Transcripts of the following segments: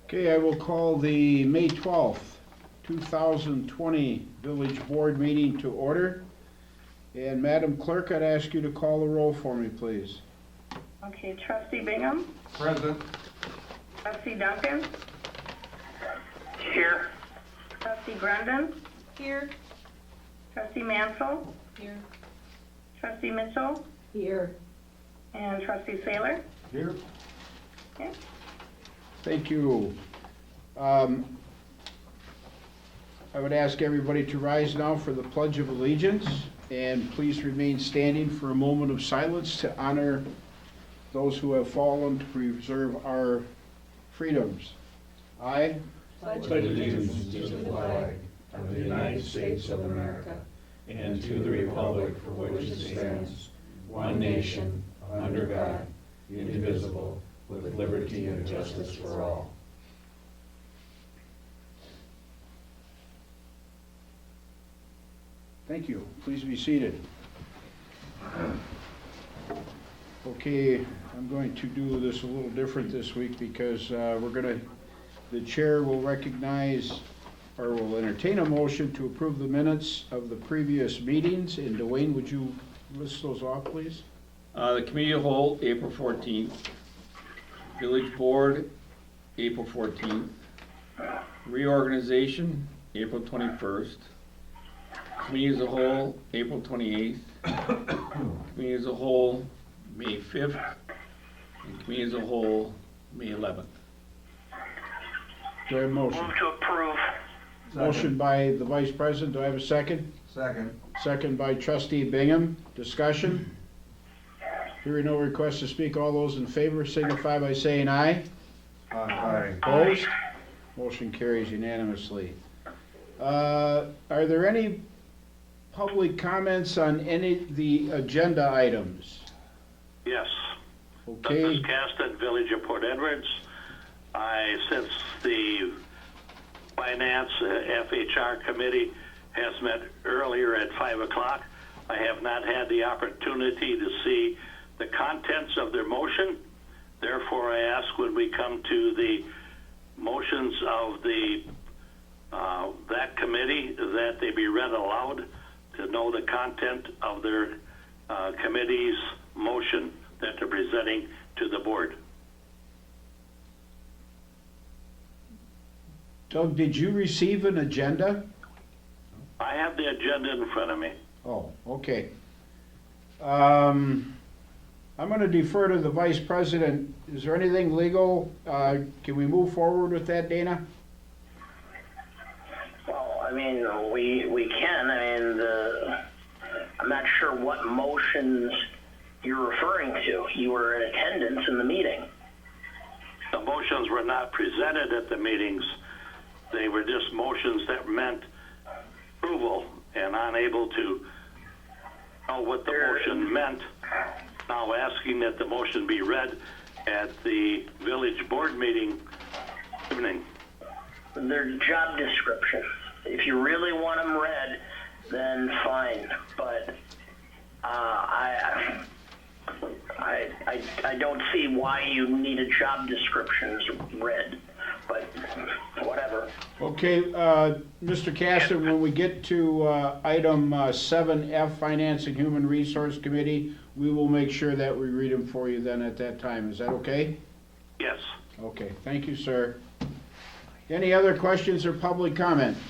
Okay, I will call the May 12th, 2020 Village Board meeting to order. And Madam Clerk, I'd ask you to call the roll for me, please. Okay, Trustee Bingham? Present. Trustee Duncan? Here. Trustee Grundon? Here. Trustee Mansell? Here. Trustee Mitchell? Here. And Trustee Saylor? Here. Okay. Thank you. I would ask everybody to rise now for the Pledge of Allegiance, and please remain standing for a moment of silence to honor those who have fallen to preserve our freedoms. I pledge allegiance to the flag of the United States of America and to the republic for which it stands, one nation, under God, indivisible, with liberty and justice for all. Thank you. Please be seated. Okay, I'm going to do this a little different this week because the chair will recognize or will entertain a motion to approve the minutes of the previous meetings. And Dwayne, would you list those off, please? The Committee of the Whole, April 14th. Village Board, April 14th. Reorganization, April 21st. Committee as a Whole, April 28th. Committee as a Whole, May 5th. And Committee as a Whole, May 11th. Do I have a motion? Move to approve. Motion by the Vice President. Do I have a second? Second. Second by Trustee Bingham. Discussion? Hearing no request to speak, all those in favor signify by saying aye. Aye. Opposed? Motion carries unanimously. Are there any public comments on any of the agenda items? Yes. Okay, This is Caston, Village of Port Edwards. Since the Finance FHR Committee has met earlier at 5 o'clock, I have not had the opportunity to see the contents of their motion. Therefore, I ask when we come to the motions of that committee that they be read aloud to know the content of their committee's motion that they're presenting to the board. Doug, did you receive an agenda? I have the agenda in front of me. Oh, okay. I'm going to defer to the Vice President. Is there anything legal? Can we move forward with that, Dana? Well, I mean, we can. I mean, I'm not sure what motions you're referring to. You were in attendance in the meeting. The motions were not presented at the meetings. They were just motions that meant approval, and unable to know what the motion meant. Now asking that the motion be read at the village board meeting evening. They're job descriptions. If you really want them read, then fine. But I don't see why you needed job descriptions read. But whatever. Okay, Mr. Castor, when we get to item 7F, Finance and Human Resource Committee, we will make sure that we read them for you then at that time. Is that okay? Yes. Okay, thank you, sir. Any other questions or public comments?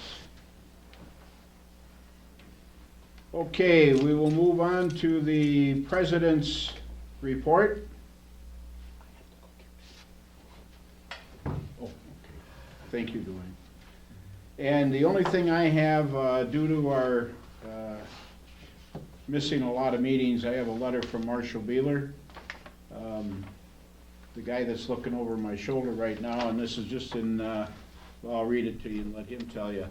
Okay, we will move on to the President's report. Oh, okay. Thank you, Dwayne. And the only thing I have, due to our missing a lot of meetings, I have a letter from Marshall Beeler, the guy that's looking over my shoulder right now, and this is just in, well, I'll read it to you and let him tell you.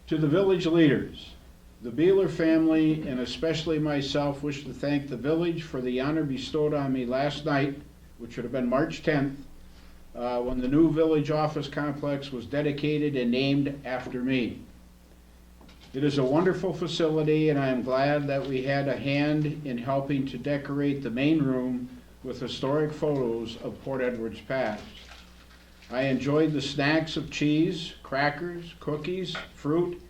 To the village leaders, the Beeler family, and especially myself, wish to thank the village for the honor bestowed on me last night, which would have been March 10th, when the new village office complex was dedicated and named after me. It is a wonderful facility, and I am glad that we had a hand in helping to decorate the main room with historic photos of Port Edwards past. I enjoyed the snacks of cheese, crackers, cookies, fruit,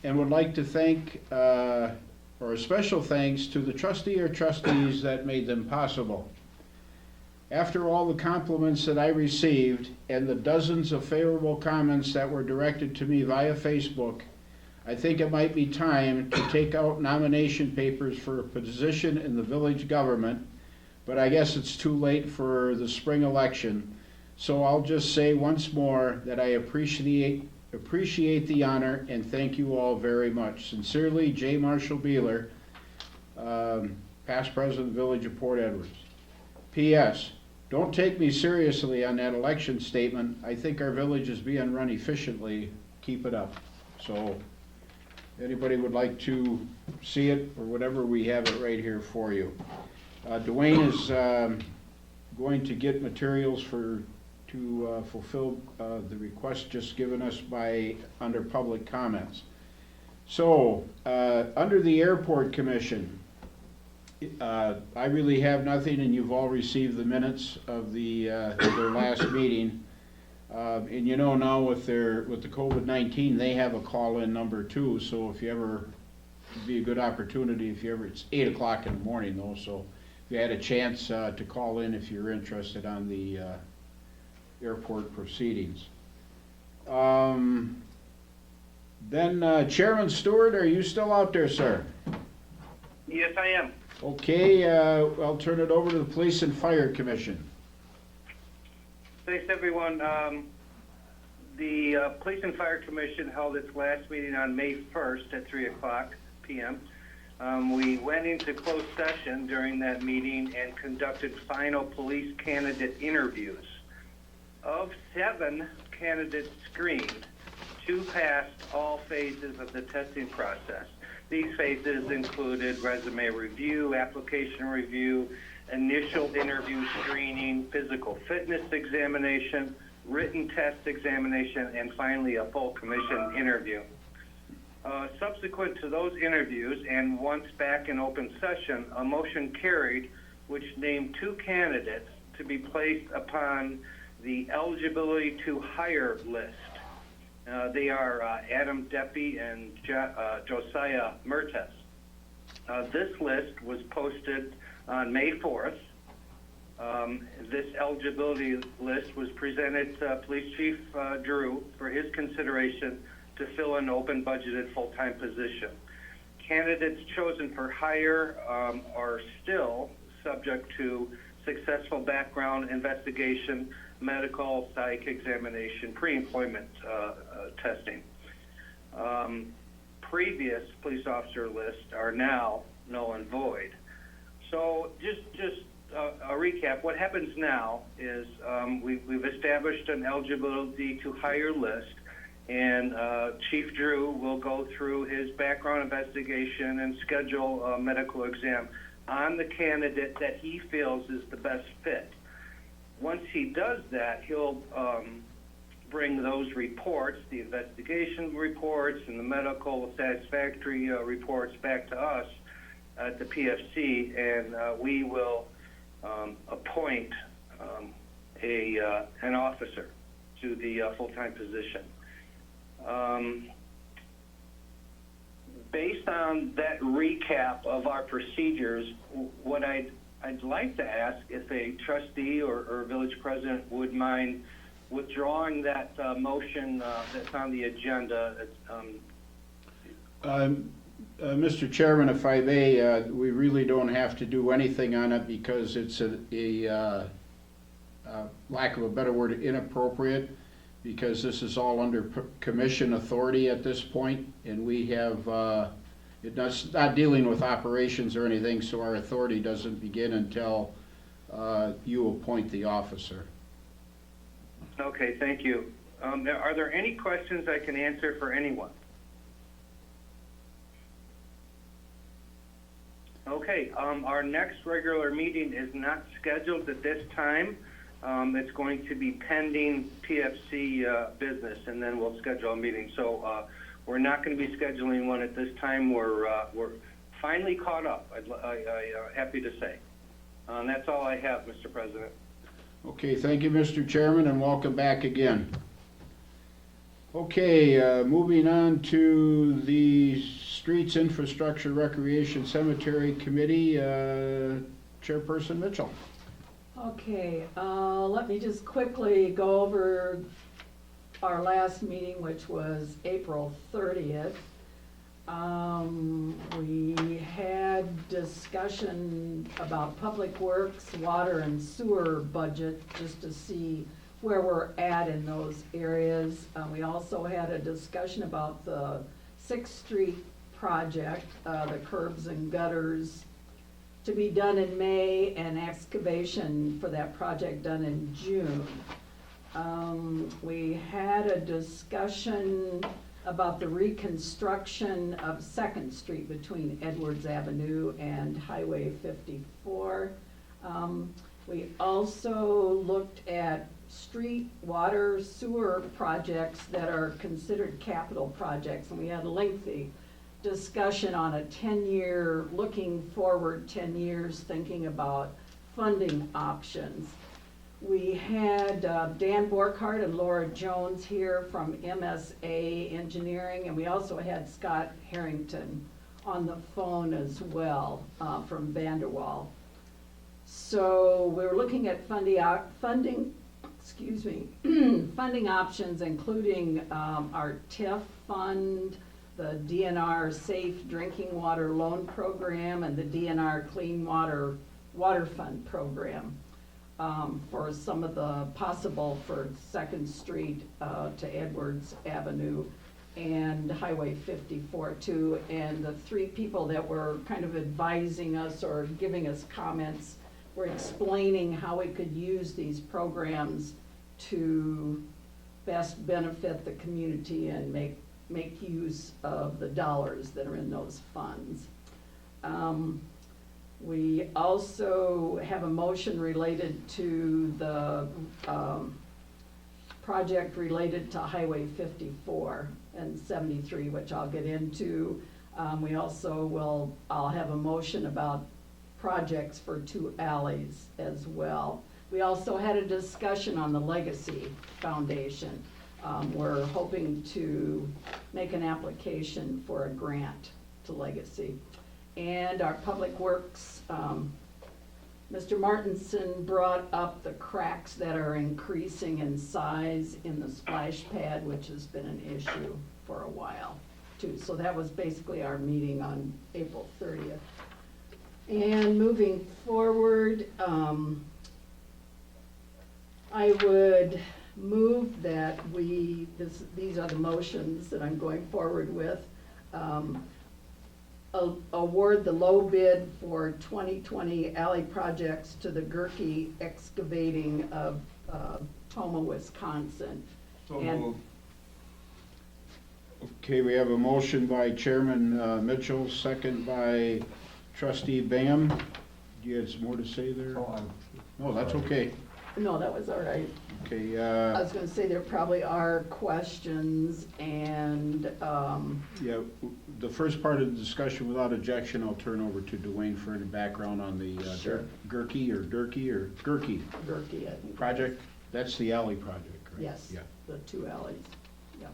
and would like to thank, or a special thanks to the trustee or trustees that made them possible. After all the compliments that I received and the dozens of favorable comments that were directed to me via Facebook, I think it might be time to take out nomination papers for a position in the village government, but I guess it's too late for the spring election. So I'll just say once more that I appreciate the honor and thank you all very much. Sincerely, J. Marshall Beeler, past president of the Village of Port Edwards. P.S. Don't take me seriously on that election statement. I think our village is being run efficiently. Keep it up. So, anybody would like to see it or whatever, we have it right here for you. Dwayne is going to get materials to fulfill the request just given us under public comments. So, under the Airport Commission, I really have nothing, and you've all received the minutes of their last meeting. And you know now with the COVID-19, they have a call-in number too. So if you ever, it'd be a good opportunity it's 8 o'clock in the morning though. So if you had a chance to call in if you're interested on the airport proceedings. Then Chairman Stewart, are you still out there, sir? Yes, I am. Okay, I'll turn it over to the Police and Fire Commission. Thanks, everyone. The Police and Fire Commission held its last meeting on May 1st at 3 o'clock p.m. We went into closed session during that meeting and conducted final police candidate interviews. Of 7 candidates screened, 2 passed all phases of the testing process. These phases included resume review, application review, initial interview screening, physical fitness examination, written test examination, and finally a full commission interview. Subsequent to those interviews and once back in open session, a motion carried which named 2 candidates to be placed upon the eligibility to hire list. They are Adam Deppy and Josiah Mertes. This list was posted on May 4th. This eligibility list was presented to Police Chief Drew for his consideration to fill an open budgeted full-time position. Candidates chosen for hire are still subject to successful background investigation, medical, psych examination, pre-employment testing. Previous police officer lists are now null and void. So just a recap, what happens now is we've established an eligibility to hire list, and Chief Drew will go through his background investigation and schedule a medical exam on the candidate that he feels is the best fit. Once he does that, he'll bring those reports, the investigation reports and the medical satisfactory reports back to us at the PFC, and we will appoint an officer to the full-time position. Based on that recap of our procedures, what I'd like to ask if a trustee or village president would mind withdrawing that motion that's on the agenda. Mr. Chairman, if I may, we really don't have to do anything on it because it's a lack of a better word, inappropriate, because this is all under commission authority at this point, and we have, it's not dealing with operations or anything, so our authority doesn't begin until you appoint the officer. Okay, thank you. Are there any questions I can answer for anyone? Okay, our next regular meeting is not scheduled at this time. It's going to be pending PFC business, and then we'll schedule a meeting. So we're not going to be scheduling one at this time. We're finally caught up, I'm happy to say. That's all I have, Mr. President. Okay, thank you, Mr. Chairman, and welcome back again. Okay, moving on to the Streets, Infrastructure, Recreation, Cemetery Committee, Chairperson Mitchell. Okay, let me just quickly go over our last meeting, which was April 30th. We had discussion about public works, water and sewer budget, just to see where we're at in those areas. We also had a discussion about the 6th Street project, the curbs and gutters to be done in May and excavation for that project done in June. We had a discussion about the reconstruction of 2nd Street between Edwards Avenue and Highway 54. We also looked at street, water, sewer projects that are considered capital projects, and we had a lengthy discussion on a 10-year, looking forward 10 years, thinking about funding options. We had Dan Borkhardt and Laura Jones here from MSA Engineering, and we also had Scott Harrington on the phone as well from Vanderwall. So we're looking at funding options, including our TIF fund, the DNR Safe Drinking Water Loan Program, and the DNR Clean Water Fund Program. For some of the possible for 2nd Street to Edwards Avenue and Highway 54 too. And the 3 people that were kind of advising us or giving us comments were explaining how we could use these programs to best benefit the community and make use of the dollars that are in those funds. We also have a motion related to the project related to Highway 54 and 73, which I'll get into. We also I'll have a motion about projects for 2 alleys as well. We also had a discussion on the Legacy Foundation. We're hoping to make an application for a grant to Legacy. And our Public Works, Mr. Martinson brought up the cracks that are increasing in size in the splash pad, which has been an issue for a while too. So that was basically our meeting on April 30th. And moving forward, I would move that these are the motions that I'm going forward with. Award the low bid for 2020 alley projects to the Gurkey Excavating of Toma, Wisconsin. So And- moved. Okay, we have a motion by Chairman Mitchell, second by Trustee Bam. Do you have some more to say there? No, that's okay. No, that was all right. Okay, I was gonna say there probably are questions and, yeah, the first part of the discussion, without objection, I'll turn over to Dwayne for any background on the Sure. Gurkey or Gurkey Gurkey, I think. project. That's the alley project, right? Yes, Yeah. the 2 alleys, yeah.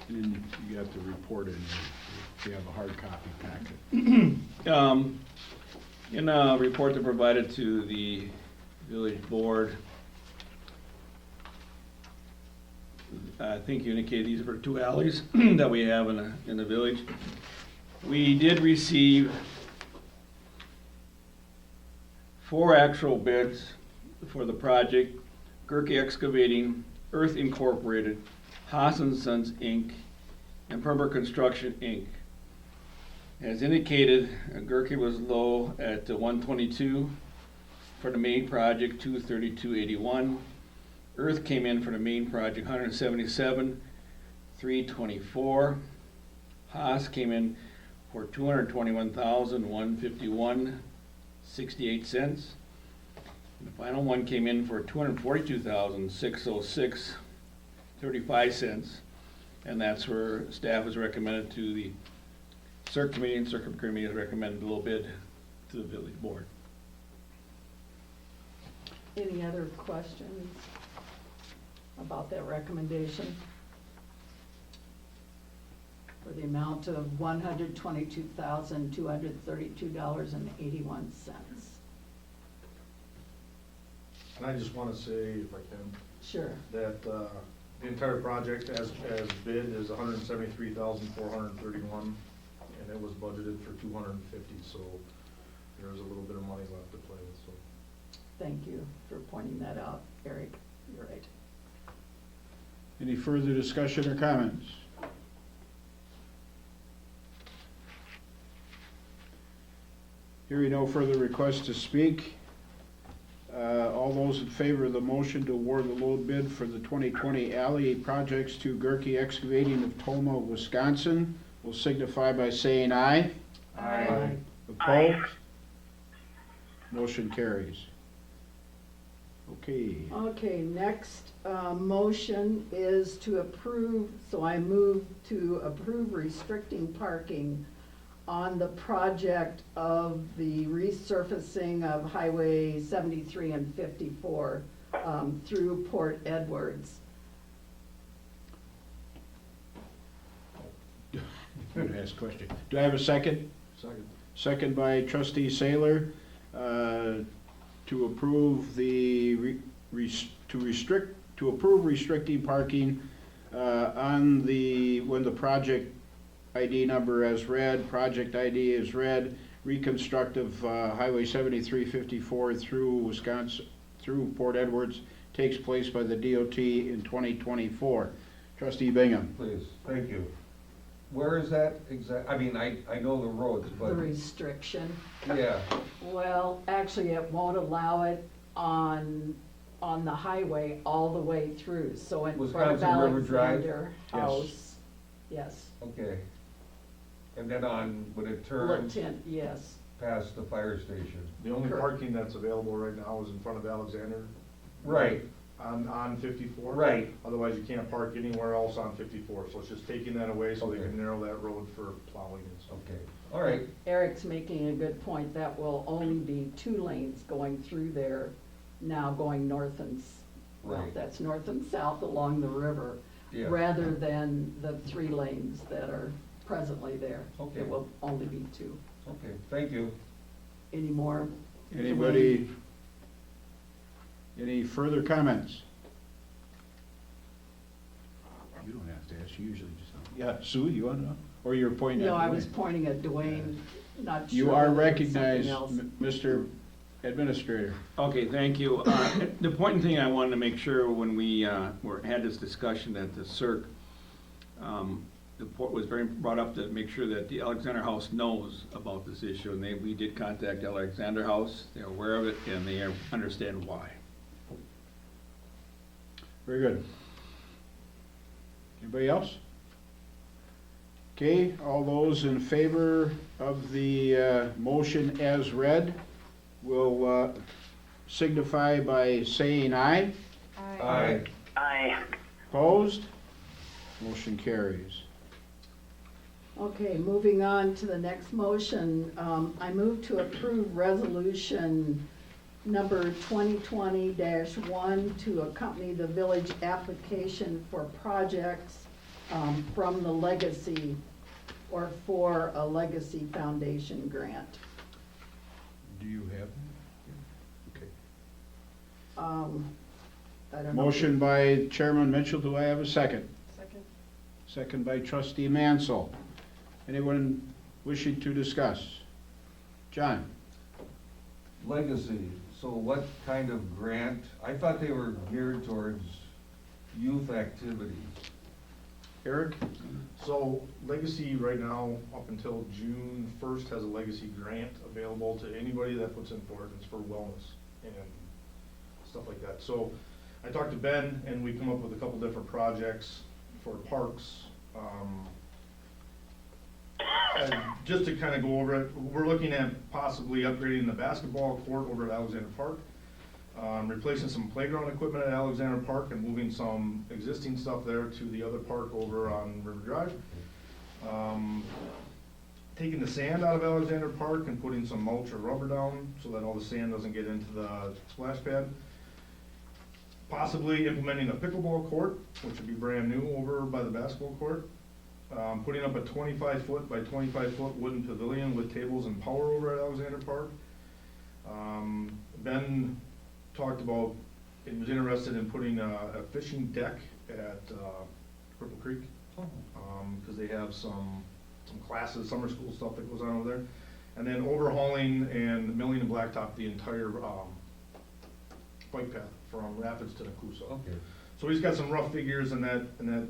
And you got the report in here, if you have a hard copy packet. In a report that provided to the village board, I think you indicated these were 2 alleys that we have in the village. We did receive 4 actual bids for the project: Gurkey Excavating, Earth Incorporated, Haas & Sons Inc., and Pember Construction Inc. As indicated, Gurkey was low at 122 for the main project, 232.81. Earth came in for the main project, 177, 324. Haas came in for 221,151.68 cents. The final one came in for 242,606.35 cents, and that's where staff has recommended to the CERC committee and circuit committee has recommended a low bid to the village board. Any other questions about that recommendation? For the amount of $122,232.81. And I just want to say, if I can, Sure. that the entire project as bid is $173,431, and it was budgeted for $250, so there's a little bit of money left to play with, so. Thank you for pointing that out, Eric. You're right. Any further discussion or comments? Hearing no further requests to speak, all those in favor of the motion to award the low bid for the 2020 alley projects to Gurkey Excavating of Toma, Wisconsin, will signify by saying aye. Aye. Opposed? Motion carries. Okay. Okay, next motion is to approve, so I move to approve restricting parking on the project of the resurfacing of Highway 73 and 54 through Port Edwards. I'm gonna ask a question. Do I have a second? Second. Second by trustee Saylor, to approve the, to approve restricting parking on the, when the project ID number as read, project ID is read, reconstructive Highway 7354 through Wisconsin, through Port Edwards takes place by the DOT in 2024. Trustee Bingham. Please, thank you. Where is that exact, I mean, I know the roads, The but, restriction. yeah, Well, actually, it won't allow it on the highway all the way through, so in front of Wisconsin River Drive? Alexander House. Yes. okay. And then on, when it turns Lieutenant, yes. past the fire station. The only Correct. parking that's available right now is in front of Alexander. Right, On 54. right, Otherwise, you can't park anywhere else on 54, so it's just taking that away so they Okay. can narrow that road for plowing and stuff. okay, all right, Eric's making a good point. That will only be 2 lanes going through there, now going north and, well, Right. that's north and south along the river, yeah. rather than the 3 lanes that are presently there. Okay. It will only be 2. Okay, thank you. Any more? Anybody, any further comments? You don't have to ask, you usually just, yeah, Sue, you want to know? Or you're pointing at No, I Dwayne? was pointing at Dwayne, not sure. You are whether it's something recognized, else. Mr. Administrator. Okay, thank you. The important thing I wanted to make sure when we had this discussion that the CERC, the port was very brought up to make sure that the Alexander House knows about this issue, and we did contact Alexander House, they're aware of it, and they understand why. Very good. Anybody else? Okay, all those in favor of the motion as read will signify by saying aye. Aye. Aye. Opposed? Motion carries. Okay, moving on to the next motion, I move to approve resolution number 2020-1 to accompany the village application for projects from the Legacy, or for a Legacy Foundation grant. Do you have that? Okay. I don't know. Motion by Chairman Mitchell, do I have a second? Second. Second by Trustee Mansell. Anyone wishing to discuss? John? Legacy, so what kind of grant? I thought they were geared towards youth activities. Eric? So Legacy right now, up until June 1st, has a Legacy grant available to anybody that puts in for it. It's for wellness and stuff like that. So I talked to Ben, and we come up with a couple different projects for parks. And just to kind of go over it, we're looking at possibly upgrading the basketball court over at Alexander Park, replacing some playground equipment at Alexander Park and moving some existing stuff there to the other park over on River Drive. taking the sand out of Alexander Park and putting some mulch or rubber down so that all the sand doesn't get into the splash pad. Possibly implementing a pickleball court, which would be brand new over by the basketball court. Putting up a 25-foot by 25-foot wooden pavilion with tables and power over at Alexander Park. Ben talked about, he was interested in putting a fishing deck at Cripple Creek. Because they have some classes, summer school stuff that goes on over there. And then overhauling and milling and blacktop the entire bike path from Rapids to Nakusa. Okay. So he's got some rough figures, and that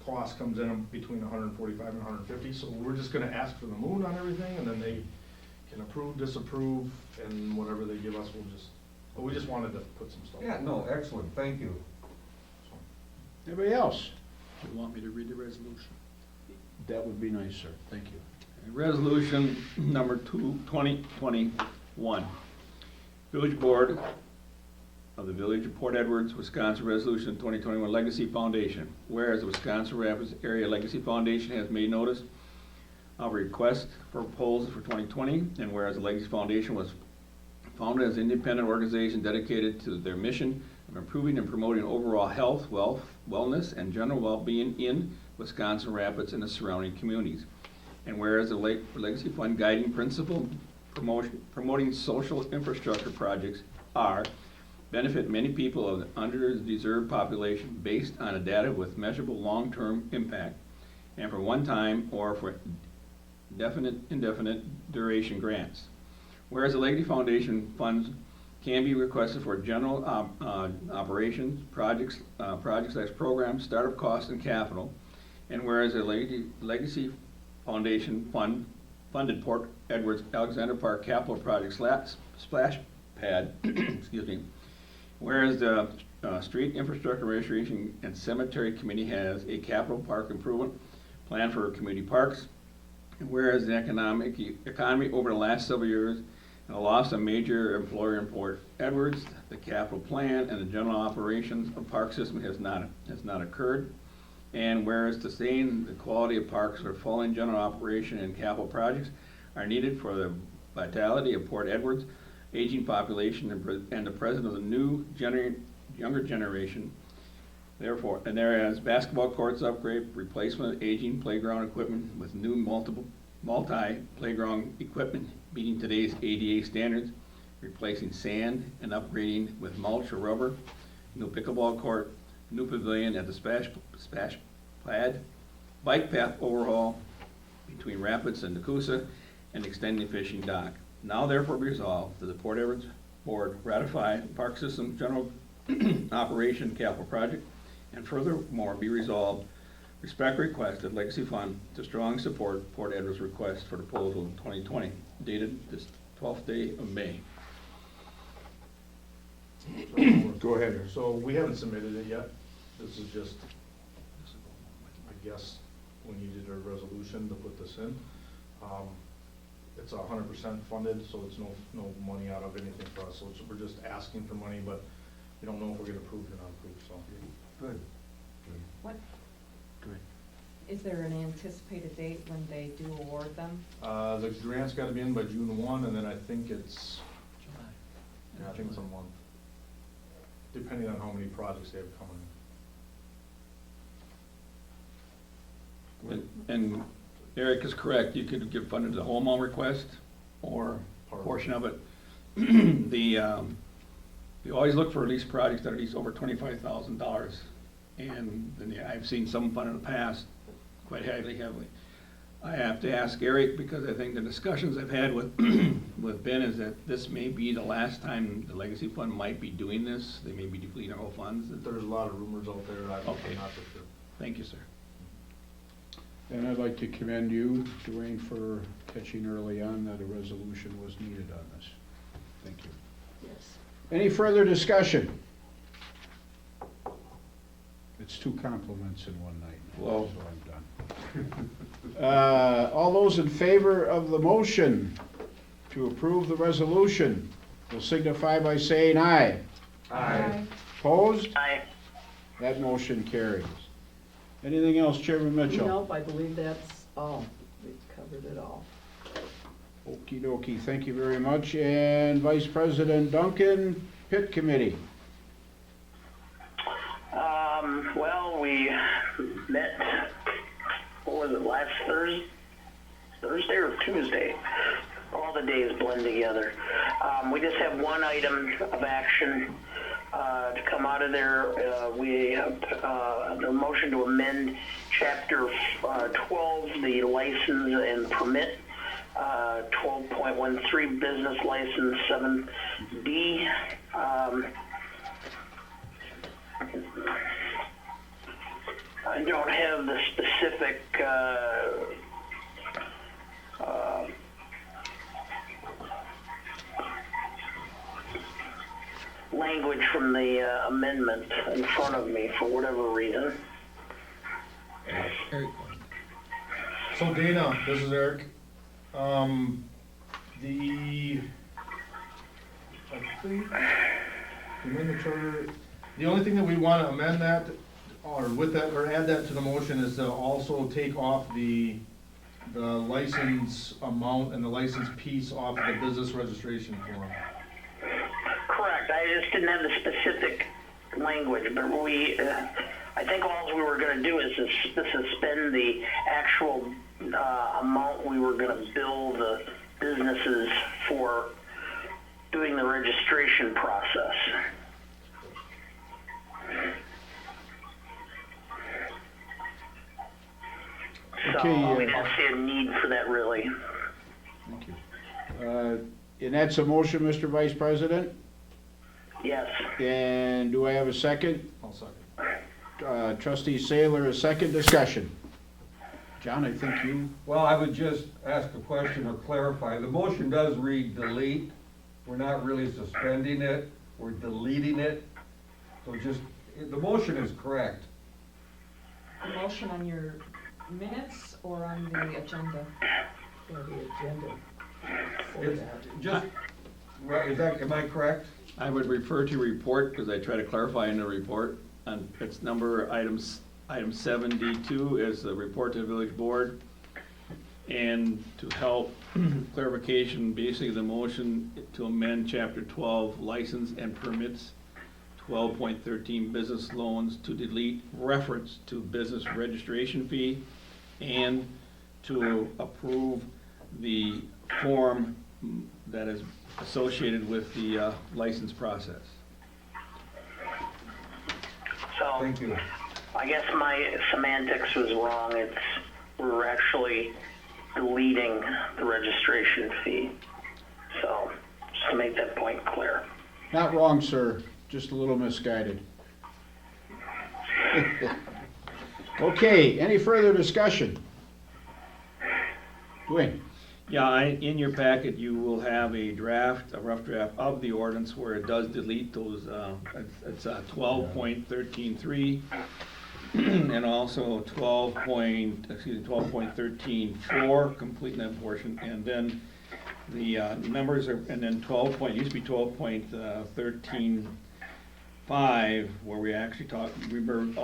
cost comes in between 145 and 150. So we're just gonna ask for the moon on everything, and then they can approve, disapprove, and whatever they give us, we just wanted to put some stuff. Yeah, no, excellent, thank you. Anybody else? Do you want me to read the resolution? That would be nice, sir. Thank you. Resolution number 2021. Village Board of the Village of Port Edwards, Wisconsin, Resolution 2021 Legacy Foundation. Whereas the Wisconsin Rapids Area Legacy Foundation has made notice of a request for proposals for 2020, and whereas the Legacy Foundation was founded as an independent organization dedicated to their mission of improving and promoting overall health, wellness, and general well-being in Wisconsin Rapids and the surrounding communities. And whereas the Legacy Fund guiding principle promoting social infrastructure projects are benefit many people of the under-deserved population based on a data with measurable long-term impact, and for one-time or for indefinite duration grants. Whereas the Legacy Foundation funds can be requested for general operations, projects / programs, startup costs, and capital. And whereas the Legacy Foundation funded Port Edwards Alexander Park capital project splash pad, excuse me. Whereas the Street Infrastructure Restoration and Cemetery Committee has a capital park improvement plan for community parks. And whereas the economy over the last several years and a loss of major employer in Port Edwards, the capital plan and the general operations of park system has not occurred. And whereas to sustain the quality of parks for following general operation and capital projects are needed for the vitality of Port Edwards, aging population, and the presence of the new younger generation. Therefore, and whereas basketball courts upgrade, replacement of aging playground equipment with new multi-playground equipment meeting today's ADA standards, replacing sand and upgrading with mulch or rubber, new pickleball court, new pavilion at the splash pad, bike path overhaul between Rapids and Nakusa, and extending the fishing dock. Now therefore be resolved that the Port Edwards Board ratify the Park System General Operation Capital Project, and furthermore be resolved, respect request that Legacy Fund to strongly support Port Edwards' request for proposal in 2020, dated this 12th day of May. Go ahead. So we haven't submitted it yet. This is just, I guess, we needed a resolution to put this in. It's 100% funded, so it's no money out of anything for us. So we're just asking for money, but we don't know if we're getting approved or not approved, so. Good. What, Good. is there an anticipated date when they do award them? The grant's gotta be in by June 1, and then I think it's, yeah, I think it's a month, depending on how many projects they have coming in. And Eric is correct, you could give funded the whole amount request or a portion of it. We always look for at least projects that are at least over $25,000. And then I've seen some fund in the past quite heavily. I have to ask Eric, because I think the discussions I've had with with Ben is that this may be the last time the Legacy Fund might be doing this. They may be depleting our whole funds. There's a lot of rumors out there, I'm Okay. not for sure. Thank you, sir. And I'd like to commend you, Dwayne, for catching early on that a resolution was needed on this. Thank you. Yes. Any further discussion? It's two compliments in one night. Whoa. So I'm done. All those in favor of the motion to approve the resolution will signify by saying aye. Aye. Opposed? Aye. That motion carries. Anything else, Chairman Mitchell? Nope, I believe that's all. We've covered it all. Okey dokey, thank you very much. And Vice President Duncan, Pit Committee. Well, we met, what was it, last Thursday or Tuesday? All the days blend together. We just have one item of action to come out of there. We have the motion to amend Chapter 12, the license and permit, 12.13 business license 7D. I don't have the specific language from the amendment in front of me for whatever reason. Eric, So Dana, this is Eric. I think, amend the charter, the only thing that we wanna amend that, or with that, or add that to the motion is to also take off the license amount and the license piece off the business registration form. Correct, I just didn't have the specific language, but I think all we were gonna do is suspend the actual amount we were gonna bill the businesses for doing the registration process. Okay, So we don't see a need for that really. Thank you. And that's a motion, Mr. Vice President? Yes. And do I have a second? I'll second. Trustee Saylor, a second discussion. John, I think you, Well, I would just ask a question or clarify. The motion does read delete. We're not really suspending it, we're deleting it. So just, the motion is correct. The motion on your minutes or on the agenda? For the agenda. Say It's that. just, right, am I correct? I would refer to report, because I try to clarify in the report, and it's item 7D2 is the report to the village board. And to help clarification, basically the motion to amend chapter 12, license and permits, 12.13 business loans, to delete reference to business registration fee, and to approve the form that is associated with the license process. So Thank you. I guess my semantics was wrong. We're actually deleting the registration fee. So just to make that point clear. not wrong, sir, just a little misguided. Okay, any further discussion? Dwayne? Yeah, in your packet, you will have a rough draft of the ordinance where it does delete those, it's 12.13.3 and also 12.13.4, complete that portion, and then the numbers are, and then used to be 12.13.5, where we actually removed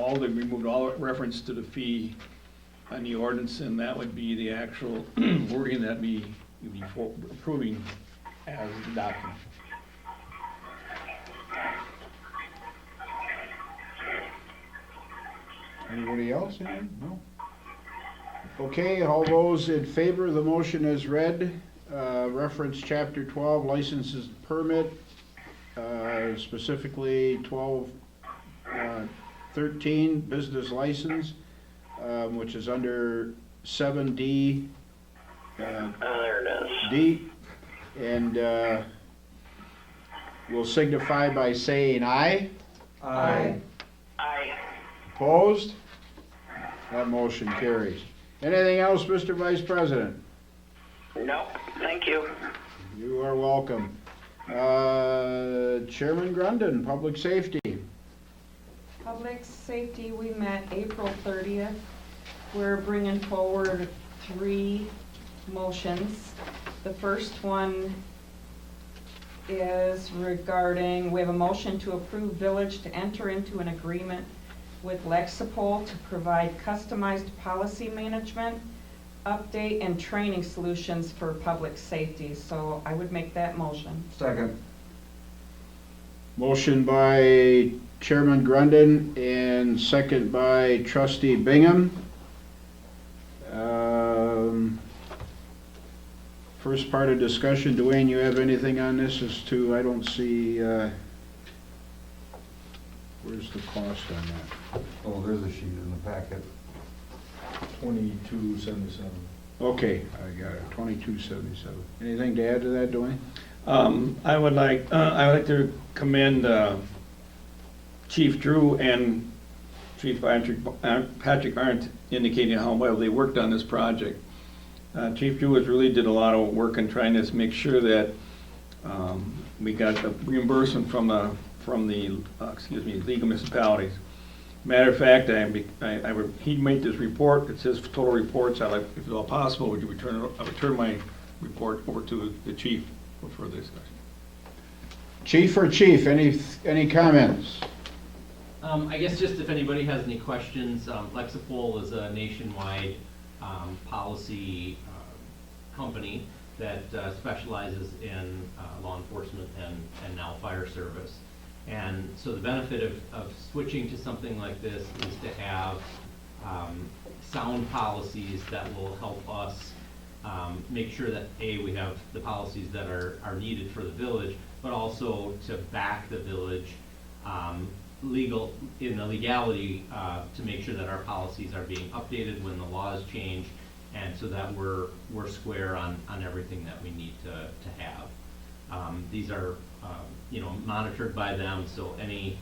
all reference to the fee on the ordinance, and that would be the actual wording that you'd be approving as the document. Anybody else? No? Okay, all those in favor of the motion as read, reference chapter 12, licenses and permit, specifically 12.13, business license, which is under 7D. There it is. D, and will signify by saying aye. Aye. Aye. Opposed? That motion carries. Anything else, Mr. Vice President? No, thank you. You are welcome. Chairman Grundon, Public Safety. Public safety, we met April 30th. We're bringing forward 3 motions. The first one is regarding, we have a motion to approve village to enter into an agreement with Lexipol to provide customized policy management update and training solutions for public safety. So I would make that motion. Second. Motion by Chairman Grundon and second by Trustee Bingham. First part of discussion, Dwayne, you have anything on this as to, I don't see, where's the cost on that? Oh, there's a sheet in the packet. 2277. Okay, I got it, 2277. Anything to add to that, Dwayne? I would like to commend Chief Drew and Chief Patrick Arndt indicating how well they worked on this project. Chief Drew has really did a lot of work in trying to make sure that we got the reimbursement from the League of Municipalities. Matter of fact, he made this report. It says total reports. I'd like, if at all possible, would you return my report over to the chief for further discussion. Chief, any comments? I guess just if anybody has any questions, Lexipol is a nationwide policy company that specializes in law enforcement and now fire service. And so the benefit of switching to something like this is to have sound policies that will help us make sure that we have the policies that are needed for the village, but also to back the village in the legality to make sure that our policies are being updated when the laws change, and so that we're square on everything that we need to have. These are monitored by them, so any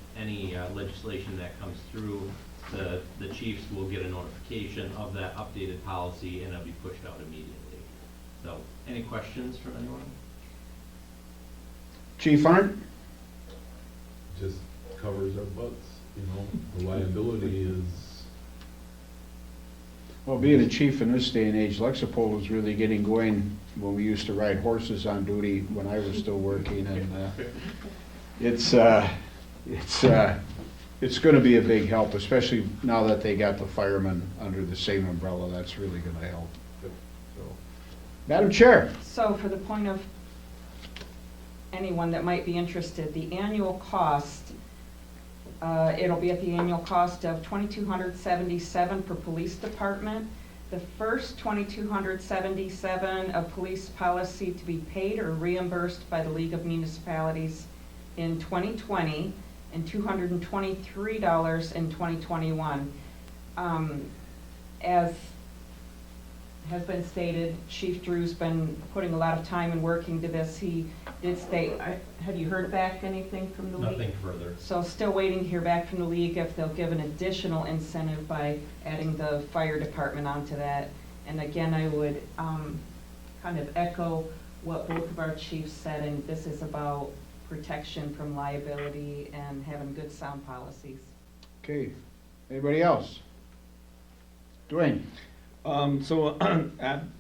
legislation that comes through, the chiefs will get a notification of that updated policy, and it'll be pushed out immediately. So, any questions from anyone? Chief Arndt? Just covers our butts, the liability is. Well, being a chief in this day and age, Lexipol was really getting going when we used to ride horses on duty when I was still working, and it's gonna be a big help, especially now that they got the firemen under the same umbrella. That's really gonna help. So, Madam Chair. So for the point of anyone that might be interested, the annual cost, it'll be at the annual cost of $2,277 per police department. The first $2,277 of police policy to be paid or reimbursed by the League of Municipalities in 2020, and $223 in 2021. As has been stated, Chief Drew's been putting a lot of time and working to this. He did state, have you heard back anything from the league? Nothing further. So still waiting to hear back from the league if they'll give an additional incentive by adding the fire department onto that. And again, I would kind of echo what both of our chiefs said, and this is about protection from liability and having good sound policies. Okay, anybody else? Dwayne?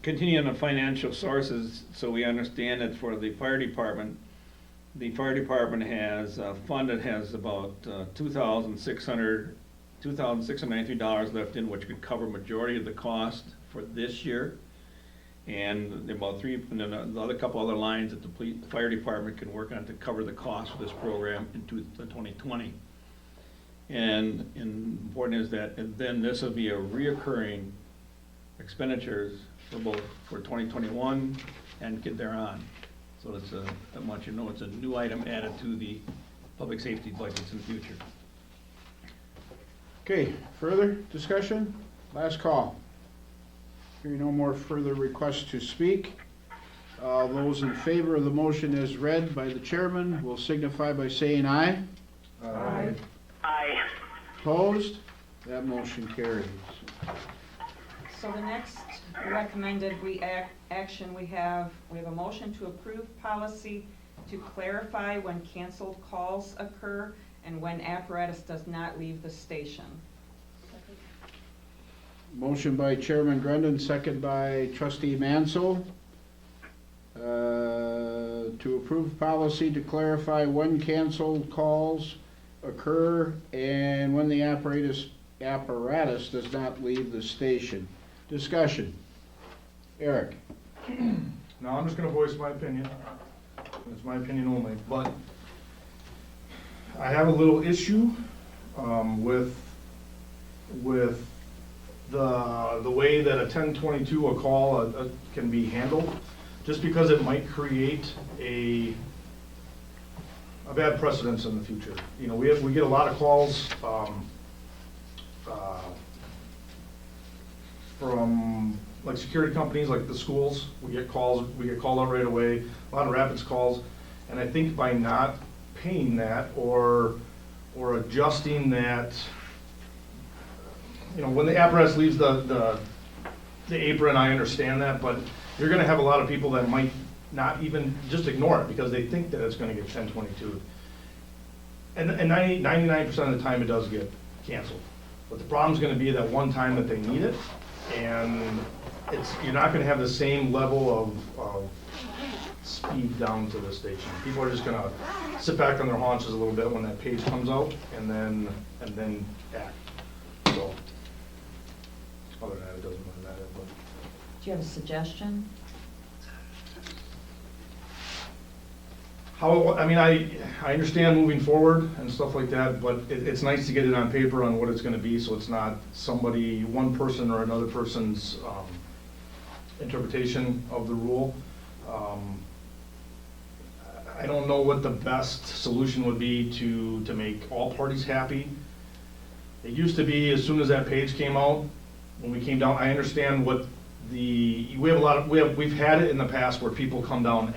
Continuing on the financial sources, so we understand that for the fire department has a fund that has about $2,693 left in, which could cover majority of the cost for this year. And about and then the other couple other lines that the fire department can work on to cover the cost of this program into 2020. And important is that, and then this will be a reoccurring expenditures for 2021 and get thereon. So it's I want you to know it's a new item added to the public safety budgets in the future. Okay, further discussion? Last call. Hearing no more further requests to speak. Those in favor of the motion as read by the chairman will signify by saying aye. Aye. Aye. Opposed? That motion carries. So the next recommended action we have a motion to approve policy to clarify when canceled calls occur and when apparatus does not leave the station. Motion by Chairman Grundon, second by Trustee Mansell. To approve policy to clarify when canceled calls occur and when the apparatus does not leave the station. Discussion. Eric? Now, I'm just gonna voice my opinion. It's my opinion only, but I have a little issue, with the way that a 1022, a call, can be handled, just because it might create a bad precedence in the future. You know, we get a lot of calls, from like security companies, like the schools. We get called out right away, a lot of rapids calls. And I think by not paying that or adjusting that, you know, when the apparatus leaves the apron, I understand that, but you're gonna have a lot of people that might not even just ignore it because they think that it's gonna get 1022. And 99% of the time it does get canceled. But the problem's gonna be that one time that they need it, and you're not gonna have the same level of speed down to the station. People are just gonna sit back on their haunches a little bit when that page comes out and then act. So, other than that, it doesn't really matter, but. Do you have a suggestion? I understand moving forward and stuff like that, but it's nice to get it on paper on what it's gonna be, so it's not one person or another person's, interpretation of the rule. I don't know what the best solution would be to make all parties happy. It used to be, as soon as that page came out, when we came down, I understand we've had it in the past where people come down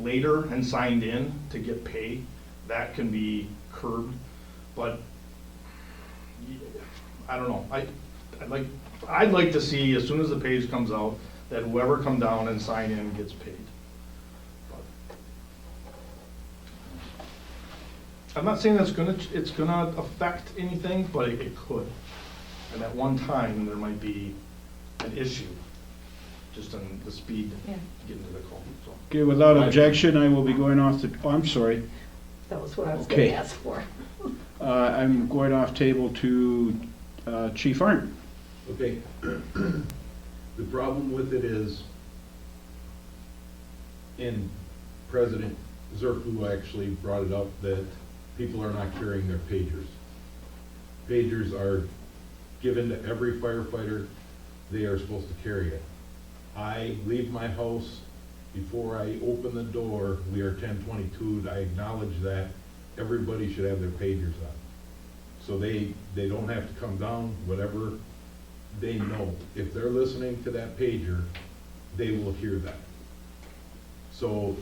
later and signed in to get paid. That can be curbed, but I don't know. I'd like to see, as soon as the page comes out, that whoever come down and sign in gets paid. I'm not saying it's gonna affect anything, but it could. And at one time, there might be an issue, just on the speed getting to the call, so. Okay, without objection, I will be going off I'm sorry. That was what I was gonna Okay. ask for. I'm going off table to Chief Arndt. Okay. The problem with it is, and President Zerfu actually brought it up, that people are not carrying their pagers. Pagers are given to every firefighter. They are supposed to carry it. I leave my house, before I open the door, we are 1022'd, I acknowledge that everybody should have their pagers on. So they don't have to come down, whatever they know. If they're listening to that pager, they will hear that. So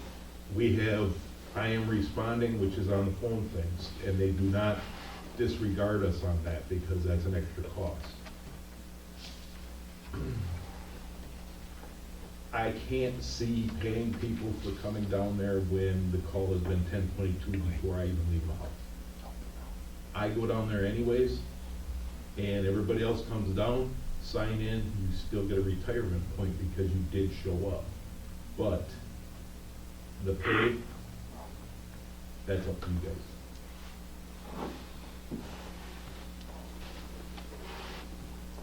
we have I am responding, which is on the phone things, and they do not disregard us on that because that's an extra cost. I can't see paying people for coming down there when the call has been 1022 before I even leave my house. I go down there anyways, and everybody else comes down, sign in, you still get a retirement point because you did show up. But the pay, that's up to you guys.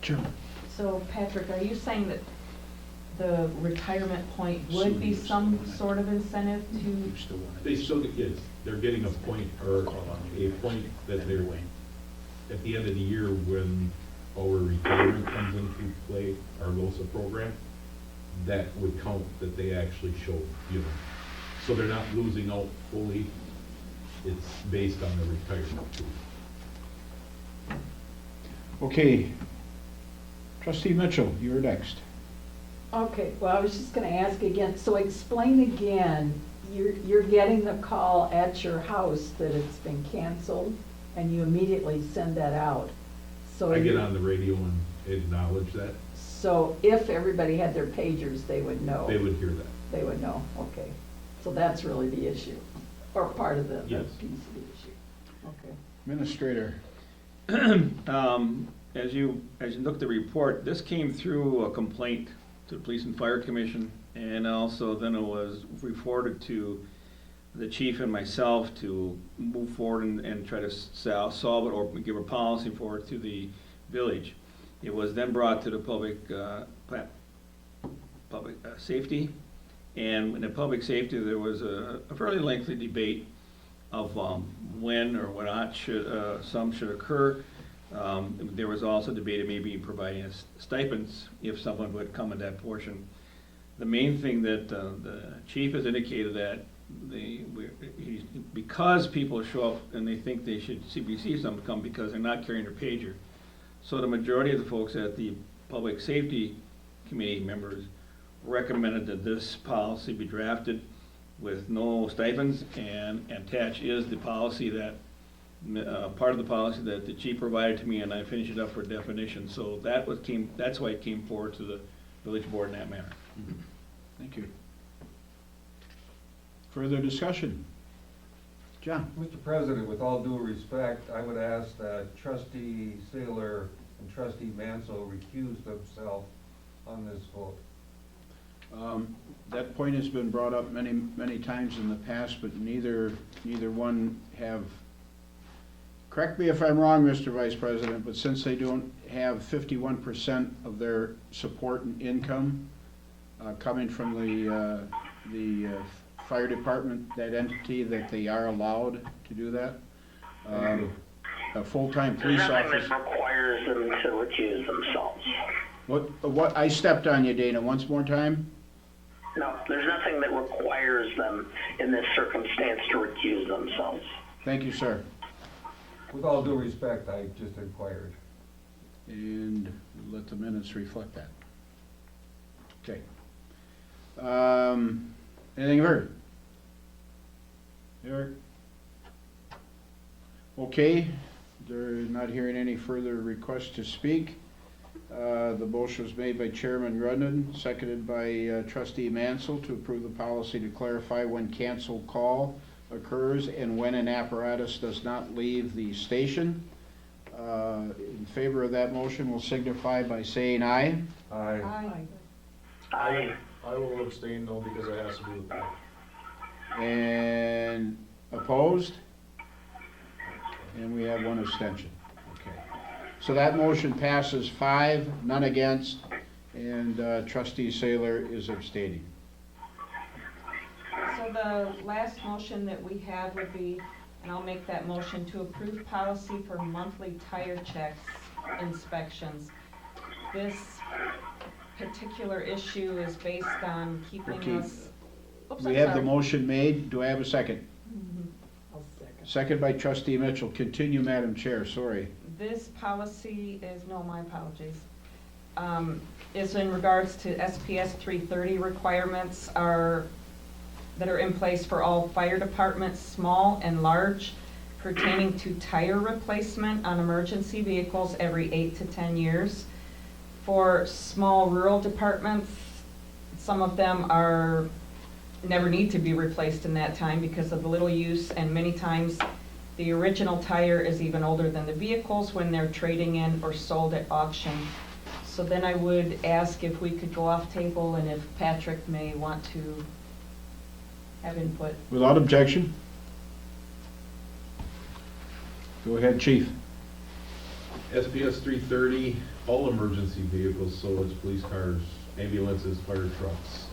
Sure. So Patrick, are you saying that the retirement point would be some sort of incentive to? They still get, yes, they're getting a point, or a point that they're, at the end of the year when our retirement comes into play, our LOSA program, that would count that they actually show, you know. So they're not losing out fully, it's based on the retirement too. Okay. Trustee Mitchell, you're next. Okay, well, I was just gonna ask again, so explain again, you're getting the call at your house that it's been canceled, and you immediately send that out. So I get on the radio and acknowledge that. So if everybody had their pagers, they would know? They would hear that. They would know, okay. So that's really the issue, or part of the Yes. piece of the issue. Okay. Administrator. As you look at the report, this came through a complaint to the Police and Fire Commission, and also then it was reported to the chief and myself to move forward and try to solve it or give a policy for it to the village. It was then brought to the public public safety. And in the public safety, there was a fairly lengthy debate of when or when not some should occur. There was also debate of maybe providing us stipends if someone would come in that portion. The main thing that the chief has indicated that because people show up and they think they should receive something, come because they're not carrying their pager. So the majority of the folks at the Public Safety Committee members recommended that this policy be drafted with no stipends, and attached is the policy that, part of the policy that the chief provided to me, and I finished it up for definition. So that's why it came forward to the village board in that manner. Thank you. Further discussion? John? Mr. President, with all due respect, I would ask that trustee Saylor and trustee Mansell recuse themselves on this vote. That point has been brought up many times in the past, but neither one have, correct me if I'm wrong, Mr. Vice President, but since they don't have 51% of their support and income coming from the fire department, that entity, that they are allowed to do that. A full-time police There's nothing officer. that requires them to recuse themselves. What, I stepped on you, Dana, once more time? No, there's nothing that requires them in this circumstance to recuse themselves. Thank you, sir. With all due respect, I just inquired. And let the minutes reflect that. Okay. Anything heard? Eric? Okay, they're not hearing any further requests to speak. The motion was made by Chairman Rudden, seconded by Trustee Mansell to approve the policy to clarify when cancel call occurs and when an apparatus does not leave the station. In favor of that motion will signify by saying aye. Aye. I I will abstain though because it has to do with that. And opposed? And we have one abstention. Okay. So that motion passes 5, none against, and Trustee Saylor is abstaining. So the last motion that we have would be, and I'll make that motion, to approve policy for monthly tire checks inspections. This particular issue is based on keeping Okay. us. Oops, We I'm have the sorry. motion made. Do I have a second? I'll second. Second by Trustee Mitchell. Continue, Madam Chair, sorry. This policy is, no, my apologies, is in regards to SPS 330 requirements that are in place for all fire departments, small and large, pertaining to tire replacement on emergency vehicles every 8 to 10 years. For small rural departments, some of them never need to be replaced in that time because of the little use, and many times the original tire is even older than the vehicles when they're trading in or sold at auction. So then I would ask if we could go off table and if Patrick may want to have input. Without objection? Go ahead, Chief. SPS 330, all emergency vehicles, so it's police cars, ambulances, fire trucks.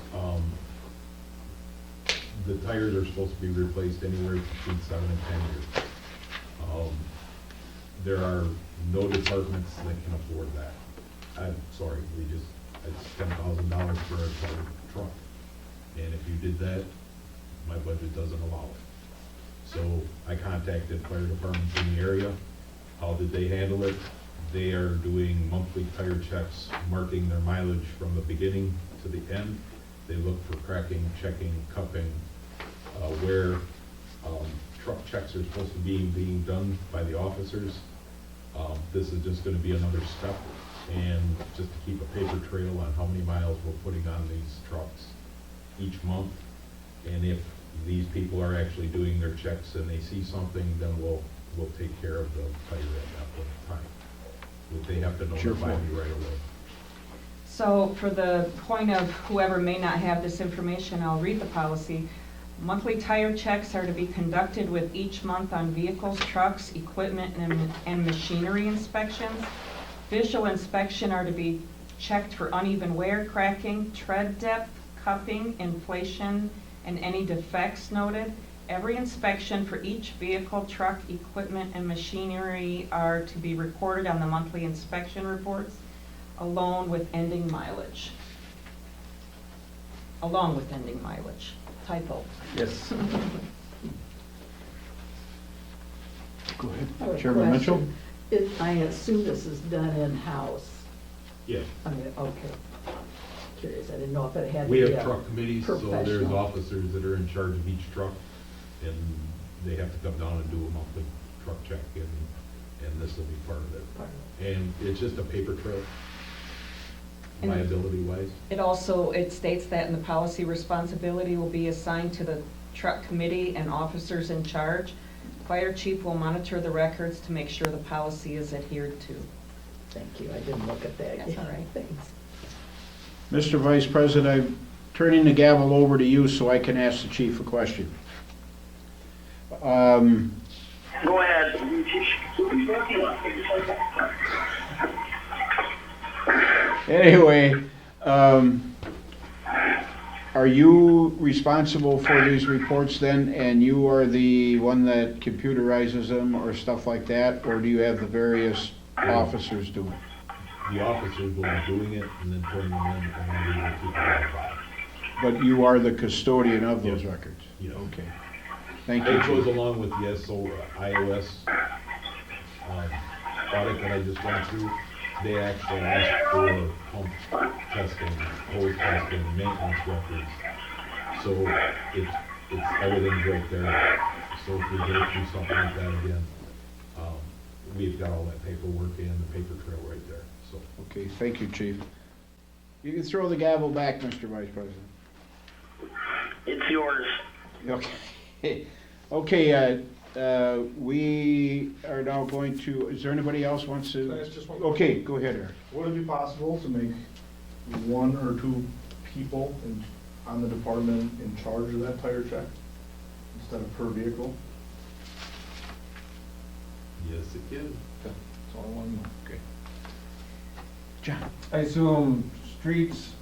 The tires are supposed to be replaced anywhere between 7 and 10 years. There are no departments that can afford that. I'm sorry, it's $10,000 for a truck. And if you did that, my budget doesn't allow it. So I contacted fire departments in the area. How did they handle it? They are doing monthly tire checks, marking their mileage from the beginning to the end. They look for cracking, checking, cupping, where truck checks are supposed to be being done by the officers. This is just gonna be another step, and just to keep a paper trail on how many miles we're putting on these trucks each month. And if these people are actually doing their checks and they see something, then we'll take care of the tire at that point in time. But they have to notify me right away. So for the point of whoever may not have this information, I'll read the policy. Monthly tire checks are to be conducted with each month on vehicles, trucks, equipment, and machinery inspections. Visual inspection are to be checked for uneven wear, cracking, tread depth, cupping, inflation, and any defects noted. Every inspection for each vehicle, truck, equipment, and machinery are to be recorded on the monthly inspection reports, along with ending mileage. Along with ending mileage. Typo. Yes. Go I have ahead. a Chairman Mitchell? question. I assume this is done in-house. Yeah, I mean, okay. Curious, I didn't know if it had to we be have a truck committees, so there's professional. officers that are in charge of each truck, and they have to come down and do a monthly truck check, and this will be part of it. Part of And it's just a paper trail, And- liability-wise. It states that in the policy, responsibility will be assigned to the truck committee and officers in charge. Fire chief will monitor the records to make sure the policy is adhered to. Thank you, I didn't look at that. That's all right. Thanks. Mr. Vice President, I'm turning the gavel over to you so I can ask the chief a question. Go ahead. Anyway, are you responsible for these reports then, and you are the one that computerizes them or stuff like that, or do you have the various officers do it? The officers will be doing it and then turning them in, and then we will keep it on file. But you are the custodian of those records? Yes. Okay. Thank you, It goes Chief. along with the iOS audit that I just went through. They actually ask for pump testing, hose testing, maintenance records. So it's everything's right there. So if we go through something like that again, we've got all that paperwork and the paper trail right there, so. Okay, thank you, Chief. You can throw the gavel back, Mr. Vice President. It's yours. Okay. Okay, we are now going to, is there anybody else wants to? Can I ask just one Okay, go ahead, Eric. Would it be possible to make one or two people on the department in charge of that tire check instead of per vehicle? Yes, it can. That's all I want to know. Okay. John? I assume streets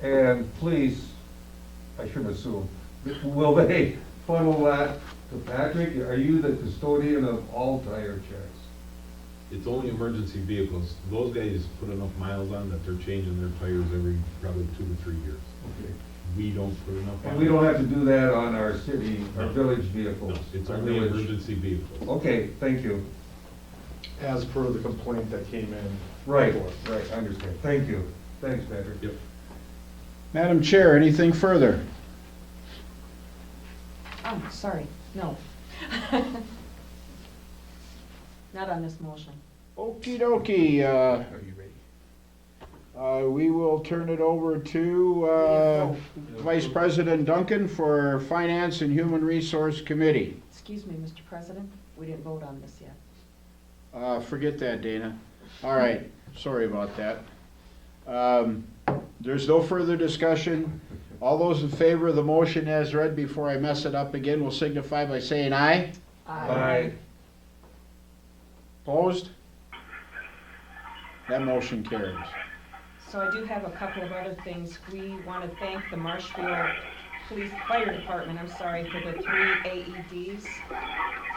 and police, I shouldn't assume, will they funnel that to Patrick? Are you the custodian of all tire checks? It's only emergency vehicles. Those guys put enough miles on that they're changing their tires every probably 2 to 3 years. Okay. We don't put enough on. And we don't have to do that on our city, our No. village vehicles? No, it's Our only village- emergency vehicles. Okay, thank you. As per the complaint that came in. Right, before. right, I understand. Thank you. Thanks, Patrick. Yep. Madam Chair, anything further? Oh, sorry, no. Not on this motion. Okey dokey, we will turn it over to, Vice President Duncan for Finance and Human Resource Committee. Excuse me, Mr. President, we didn't vote on this yet. Forget that, Dana. All right, sorry about that. There's no further discussion. All those in favor of the motion as read before I mess it up again will signify by saying aye. Aye. Opposed? That motion carries. So I do have a couple of other things. We want to thank the Marshfield Police Fire Department, I'm sorry, for the 3 AEDs.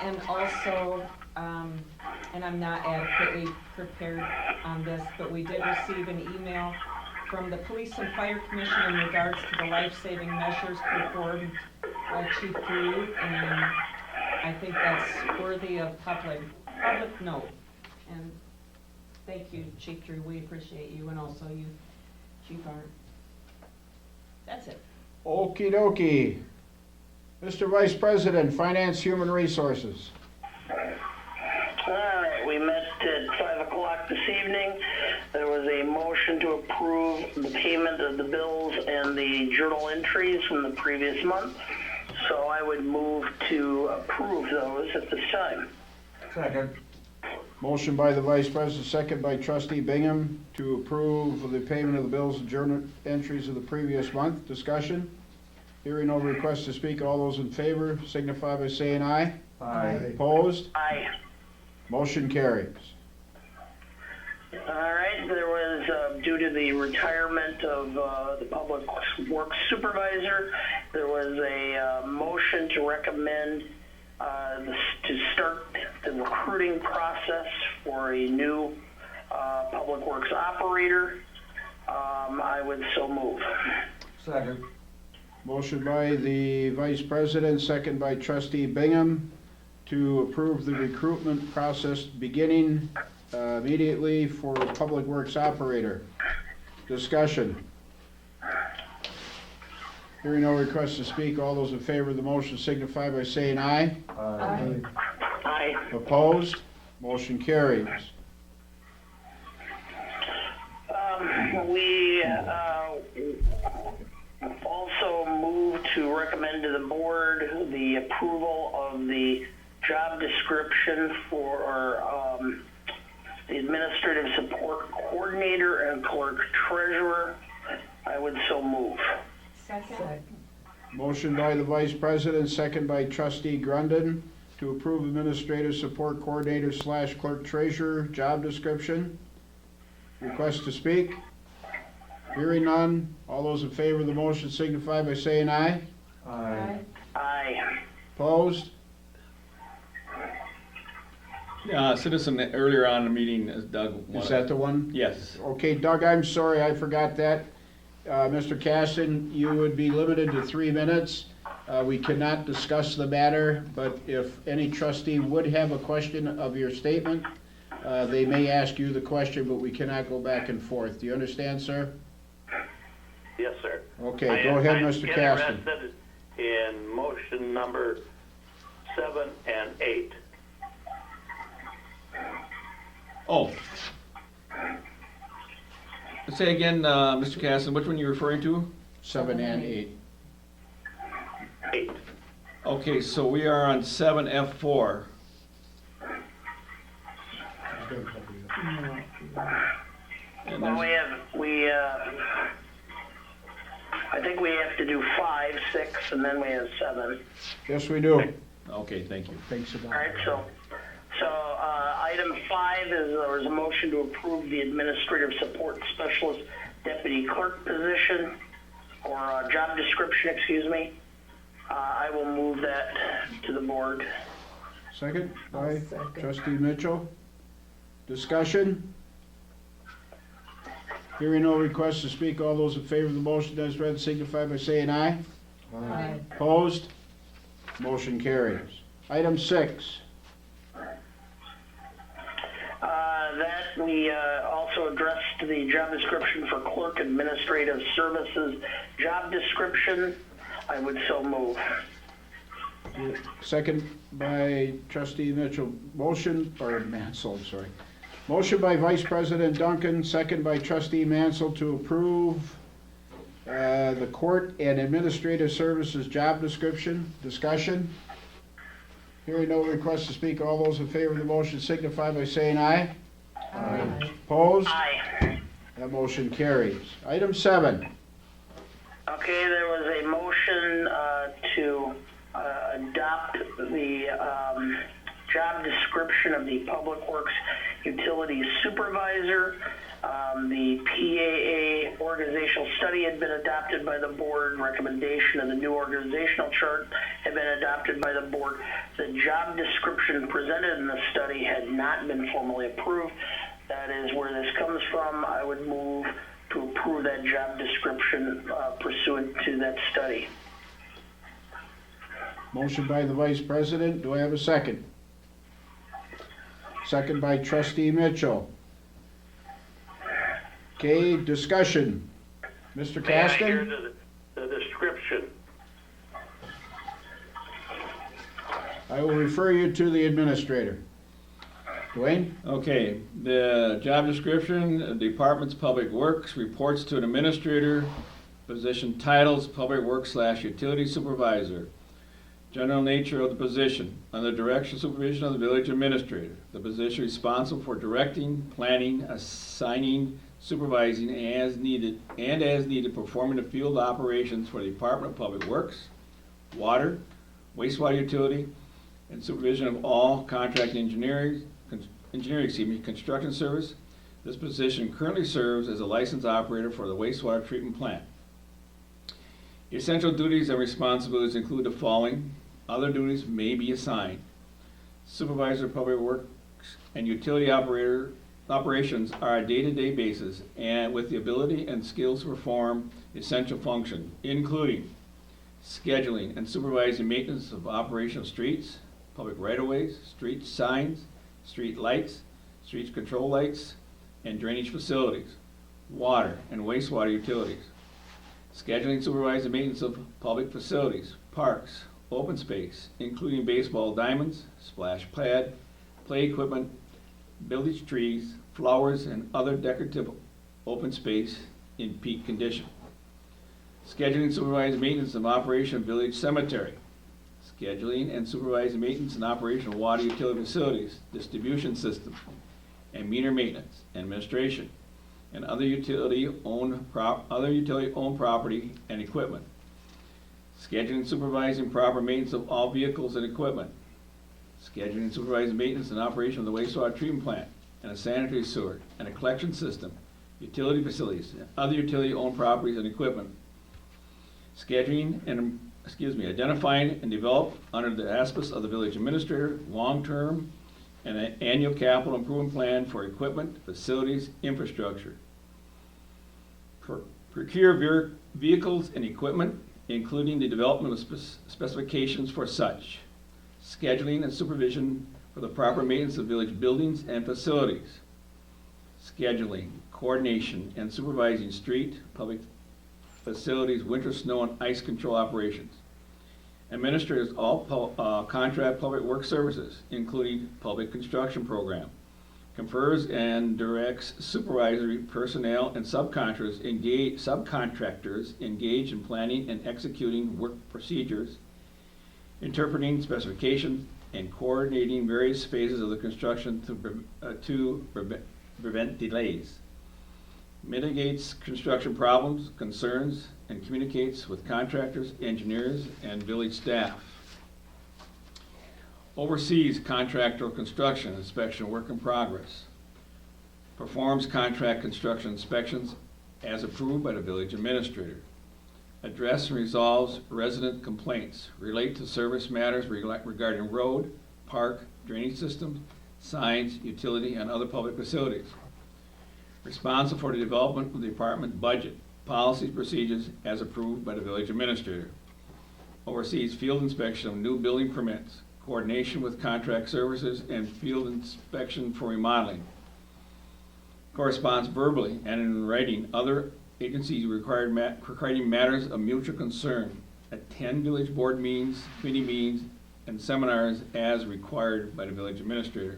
And also, and I'm not adequately prepared on this, but we did receive an email from the Police and Fire Commission in regards to the life-saving measures performed by Chief Drew, and I think that's worthy of public note. And thank you, Chief Drew, we appreciate you, and also you, Chief Arndt. That's it. Okey dokey. Mr. Vice President, Finance, Human Resources. All right, we met at 5 o'clock this evening. There was a motion to approve the payment of the bills and the journal entries from the previous month. So I would move to approve those at this time. Second. Motion by the Vice President, second by Trustee Bingham to approve the payment of the bills and journal entries of the previous month. Discussion? Hearing no request to speak, all those in favor signify by saying aye. Aye. Opposed? Aye. Motion carries. All right, there was, due to the retirement of the Public Works Supervisor, there was a motion to recommend to start the recruiting process for a new Public Works operator. I would so move. Second. Motion by the Vice President, second by Trustee Bingham, to approve the recruitment process beginning immediately for Public Works operator. Discussion. Hearing no request to speak, all those in favor of the motion signify by saying aye. Aye. Aye. Opposed? Motion carries. We also move to recommend to the board the approval of the job description for the administrative support coordinator and clerk treasurer. I would so move. Second. Motion by the Vice President, second by Trustee Grundon, to approve administrative support coordinator / clerk treasurer job description. Request to speak? Hearing none, all those in favor of the motion signify by saying aye. Aye. Aye. Opposed? Citizen earlier on in the meeting, as Doug wanted. Is that the one? Yes. Okay, Doug, I'm sorry, I forgot that. Mr. Caston, you would be limited to 3 minutes. We cannot discuss the matter, but if any trustee would have a question of your statement, they may ask you the question, but we cannot go back and forth. Do you understand, sir? Yes, sir. Okay, go ahead, Mr. Caston. I'm interested in motion number 7 and 8. Oh. Say again, Mr. Caston, which one are you referring to? 7 and 8. 8. Okay, so we are on 7F4. And Well, there's- I think we have to do 5, 6, and then we have 7. Yes, we do. Okay, thank you. Thanks about All right, so item 5 is there was a motion to approve the administrative support specialist deputy clerk position, or job description, excuse me. I will move that to the board. Second by Second. Trustee Mitchell. Discussion? Hearing no request to speak, all those in favor of the motion as read signify by saying aye. Aye. Opposed? Motion carries. Item 6. That we also addressed the job description for clerk administrative services job description. I would so move. Second by Trustee Mitchell. Motion, or Mansell, I'm sorry. Motion by Vice President Duncan, second by Trustee Mansell to approve the court and administrative services job description. Discussion? Hearing no request to speak, all those in favor of the motion signify by saying aye. Aye. Opposed? Aye. That motion carries. Item 7. Okay, there was a motion to adopt the job description of the Public Works Utilities Supervisor. The PAA organizational study had been adopted by the board. Recommendation of the new organizational chart had been adopted by the board. The job description presented in the study had not been formally approved. That is where this comes from. I would move to approve that job description pursuant to that study. Motion by the Vice President. Do I have a second? Second by Trustee Mitchell. Okay, discussion. Mr. May I hear Caston? the description? I will refer you to the administrator. Dwayne? Okay, the job description, Department's Public Works, reports to an administrator, position titles, Public Works / Utility Supervisor. General nature of the position, under direction and supervision of the village administrator. The position responsible for directing, planning, assigning, supervising as needed, performing the field operations for the Department of Public Works, water, wastewater utility, and supervision of all contract engineering, construction service, This position currently serves as a licensed operator for the wastewater treatment plant. Essential duties and responsibilities include the following. Other duties may be assigned. Supervisor of Public Works and utility operations are a day-to-day basis and with the ability and skills to perform essential functions, including scheduling and supervising maintenance of operation of streets, public right-of-ways, street signs, street lights, street control lights, and drainage facilities, water and wastewater utilities. Scheduling, supervising maintenance of public facilities, parks, open space, including baseball diamonds, splash pad, play equipment, village trees, flowers, and other decorative open space in peak condition. Scheduling, supervising maintenance of operation of village cemetery. Scheduling and supervising maintenance and operation of water utility facilities, distribution system, and meter maintenance, administration, and other utility-owned property and equipment. Scheduling and supervising proper maintenance of all vehicles and equipment. Scheduling and supervising maintenance and operation of the wastewater treatment plant and a sanitary sewer and a collection system, utility facilities, and other utility-owned properties and equipment. Scheduling and, identifying and develop under the auspices of the village administrator, long-term and an annual capital improvement plan for equipment, facilities, infrastructure. Procure vehicles and equipment, including the development of specifications for such. Scheduling and supervision for the proper maintenance of village buildings and facilities. Scheduling, coordination, and supervising street, public facilities, winter snow and ice control operations. Administrators all contract public works services, including public construction program. Confers and directs supervisory personnel and subcontractors engaged in planning and executing work procedures, interpreting specifications, and coordinating various phases of the construction to prevent delays. Mitigates construction problems, concerns, and communicates with contractors, engineers, and village staff. Oversees contractor construction inspection work in progress. Performs contract construction inspections as approved by the village administrator. Address and resolves resident complaints. Relate to service matters regarding road, park, drainage systems, signs, utility, and other public facilities. Responsible for the development of the department budget, policies, procedures as approved by the village administrator. Oversees field inspection of new building permits, coordination with contract services, and field inspection for remodeling. Corresponds verbally and in writing other agencies regarding matters of mutual concern. Attend village board meetings, committee meetings, and seminars as required by the village administrator.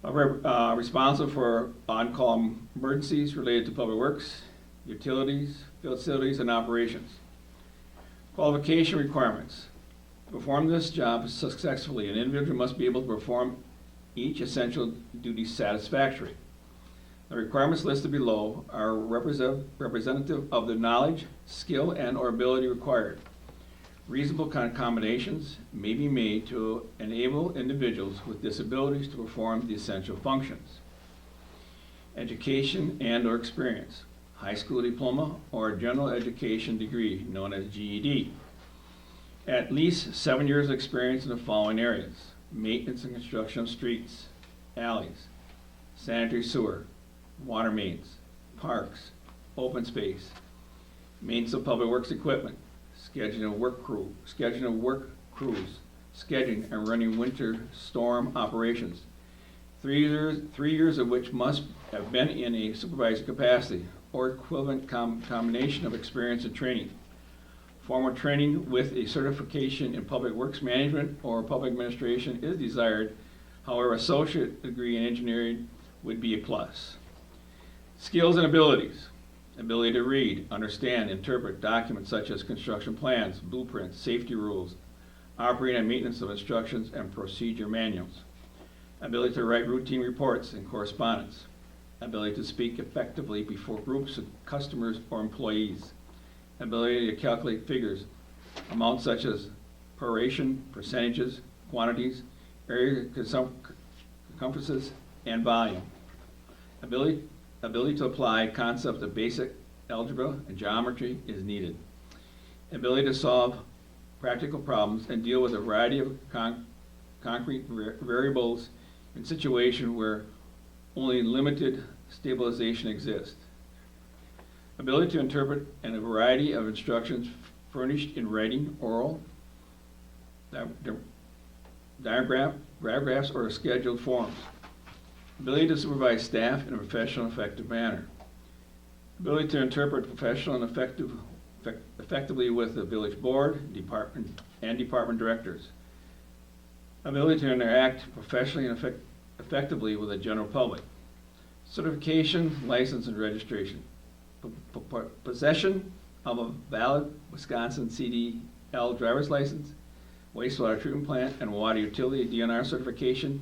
Responsible for on-call emergencies related to public works, utilities, facilities, and operations. Qualification requirements. To perform this job successfully, an individual must be able to perform each essential duty satisfactorily. The requirements listed below are representative of the knowledge, skill, and/or ability required. Reasonable accommodations may be made to enable individuals with disabilities to perform the essential functions. Education and/or experience. High school diploma or general education degree known as GED. At least 7 years of experience in the following areas: maintenance and construction of streets, alleys, sanitary sewer, water mains, parks, open space, maintenance of public works equipment, scheduling of work crews, scheduling and running winter storm operations. 3 years of which must have been in a supervisory capacity or equivalent combination of experience and training. Formal training with a certification in public works management or public administration is desired. However, associate degree in engineering would be a plus. Skills and abilities. Ability to read, understand, interpret documents such as construction plans, blueprints, safety rules, operating and maintenance of instructions and procedure manuals. Ability to write routine reports and correspondence. Ability to speak effectively before groups of customers or employees. Ability to calculate figures, amounts such as proration, percentages, quantities, area circumferences, and volume. Ability to apply concepts of basic algebra and geometry is needed. Ability to solve practical problems and deal with a variety of concrete variables in situations where only limited stabilization exists. Ability to interpret a variety of instructions furnished in writing, oral, diagraphs, or scheduled forms. Ability to supervise staff in a professional and effective manner. Ability to interpret professional and effectively with the village board, department directors. Ability to interact professionally and effectively with the general public. Certification, license, and registration. Possession of a valid Wisconsin CDL driver's license, wastewater treatment plant, and water utility DNR certification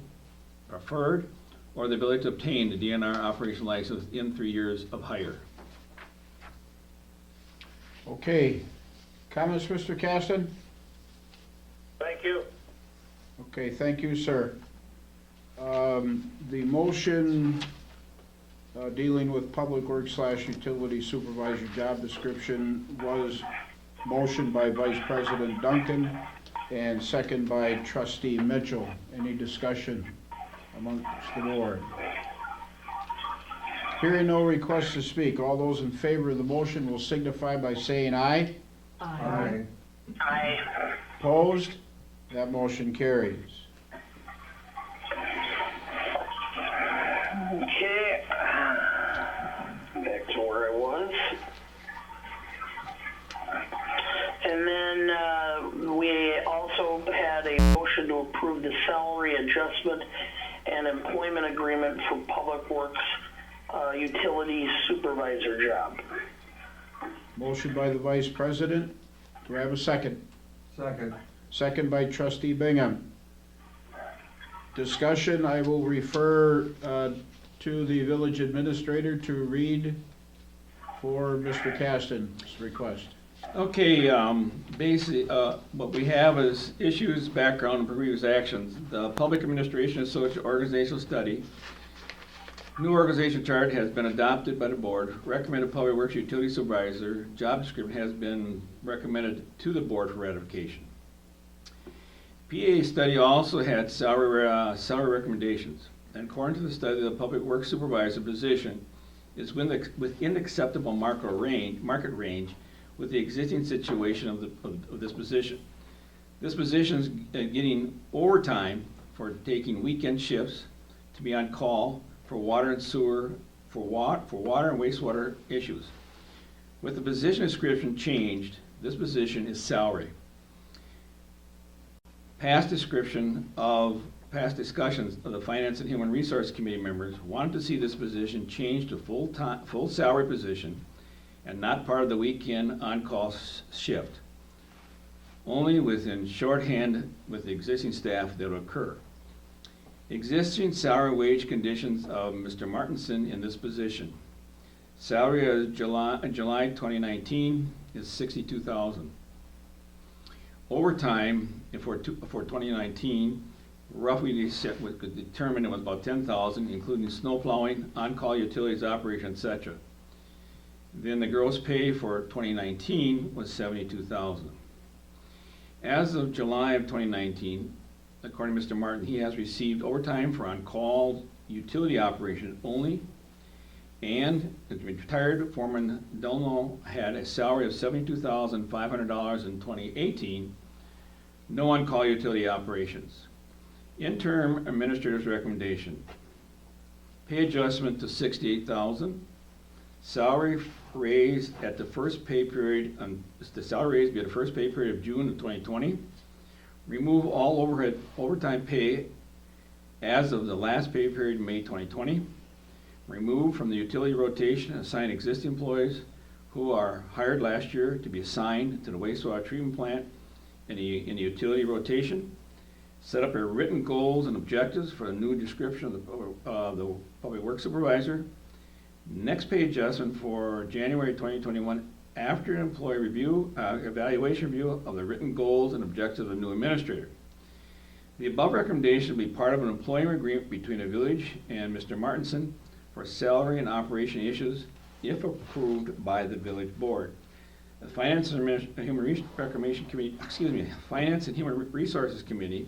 preferred, or the ability to obtain the DNR operation license within 3 years of hire. Okay, comments, Mr. Caston? Thank you. Okay, thank you, sir. The motion dealing with Public Works / Utility Supervisor job description was motioned by Vice President Duncan and second by Trustee Mitchell. Any discussion amongst the board? Hearing no request to speak, all those in favor of the motion will signify by saying aye. Aye. Aye. Opposed? That motion carries. Okay. Back to where I was. And then we also had a motion to approve the salary adjustment and employment agreement for Public Works utility supervisor job. Motion by the Vice President. Do I have a second? Second. Second by Trustee Bingham. Discussion, I will refer to the village administrator to read for Mr. Caston's request. Okay, basically, what we have is issues, background, and previous actions. The Public Administration Association Organizational Study. New organization chart has been adopted by the board. Recommended Public Works Utility Supervisor job description has been recommended to the board for ratification. PA study also had salary recommendations. And according to the study, the Public Works Supervisor position is within acceptable market range with the existing situation of this position. This position is getting overtime for taking weekend shifts to be on call for water and sewer, for water and wastewater issues. With the position description changed, this position is salary. Past discussions of the Finance and Human Resource Committee members wanted to see this position changed to full salary position and not part of the weekend on-call shift. Only within shorthand with the existing staff that will occur. Existing salary wage conditions of Mr. Martinson in this position. Salary of July 2019 is $62,000. Overtime for 2019, roughly determined it was about $10,000, including snow plowing, on-call utilities operation, etc. Then the gross pay for 2019 was $72,000. As of July of 2019, according to Mr. Martin, he has received overtime for on-call utility operation only, and the retired foreman Delno had a salary of $72,500 in 2018, no on-call utility operations. Interim administrator's recommendation. Pay adjustment to $68,000. Salary raise at the first pay period, the salary raise be at the first pay period of June of 2020. Remove all overtime pay as of the last pay period in May 2020. Remove from the utility rotation and assign existing employees who are hired last year to be assigned to the wastewater treatment plant in the utility rotation. Set up a written goals and objectives for a new description of the Public Works Supervisor. Next pay adjustment for January 2021 after an employee review, evaluation review of the written goals and objectives of the new administrator. The above recommendation will be part of an employment agreement between the village and Mr. Martinson for salary and operation issues if approved by the village board. The Finance and Human Resources Committee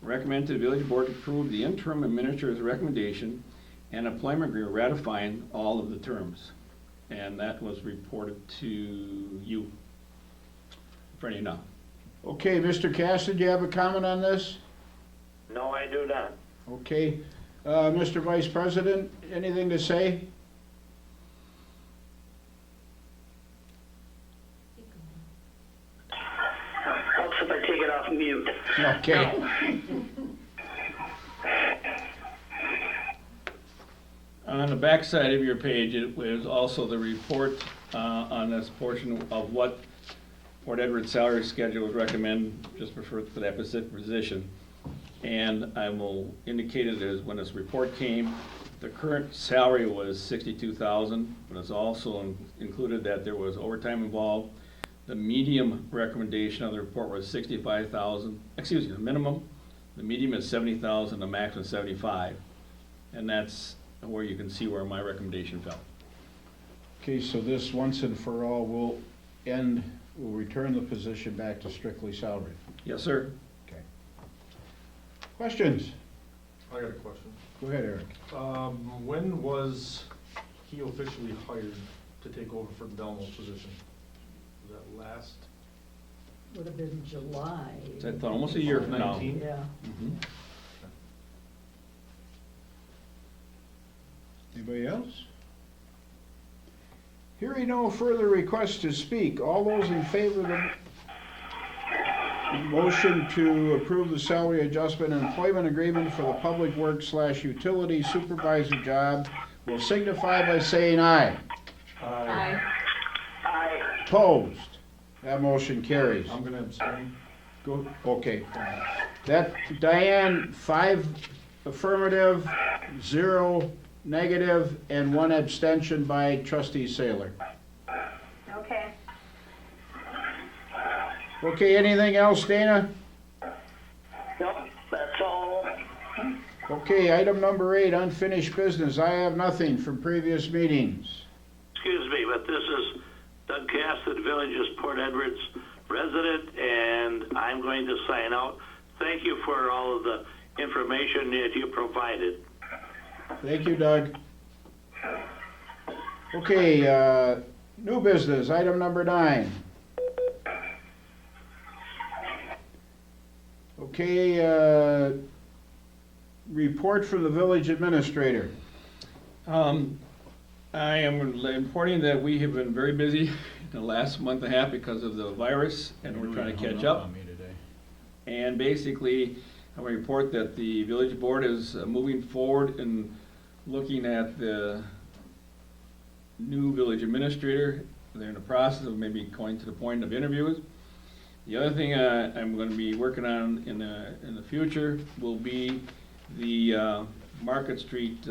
recommend to the village board to approve the interim administrator's recommendation and employment agreement ratifying all of the terms. And that was reported to you in front of you now. Okay, Mr. Cassidy, do you have a comment on this? No, I do not. Okay, Mr. Vice President, anything to say? Helps if I take it off mute. Okay. On the back side of your page, it was also the report on this portion of what Port Edward's salary schedule would recommend just for that specific position. And I will indicate it as when this report came, the current salary was $62,000, but it's also included that there was overtime involved. The medium recommendation of the report was $65,000, excuse me, the minimum. The medium is $70,000, the max is $75,000. And that's where you can see where my recommendation fell. Okay, so this once and for all will return the position back to strictly salary. Yes, sir. Okay. Questions? I got a question. Go ahead, Eric. When was he officially hired to take over for the Delmo position? Was that last? Would have been July. So I thought almost a year from now. 19? Yeah. Mhm. Anybody else? Hearing no further requests to speak, all those in favor of the motion to approve the salary adjustment and employment agreement for the public works / utility supervisor job will signify by saying aye. Aye. Aye. Opposed? That motion carries. I'm gonna abstain. Go, okay. That, Diane, 5 affirmative, 0 negative, and 1 abstention by trustee Saylor. Okay. Okay, anything else, Dana? Nope, that's all. Okay, item number 8, unfinished business. I have nothing from previous meetings. Excuse me, but this is Doug Cassidy, Village's Port Edwards resident, and I'm going to sign out. Thank you for all of the information that you provided. Thank you, Doug. Okay, new business, item number 9. Okay, report from the village administrator. I am reporting that we have been very busy in the last month and a half because of the virus, and we're trying to catch up. And basically, I want to report that the village board is moving forward in looking at the new village administrator. They're in the process of maybe going to the point of interviews. The other thing I'm going to be working on in the future will be the Market Street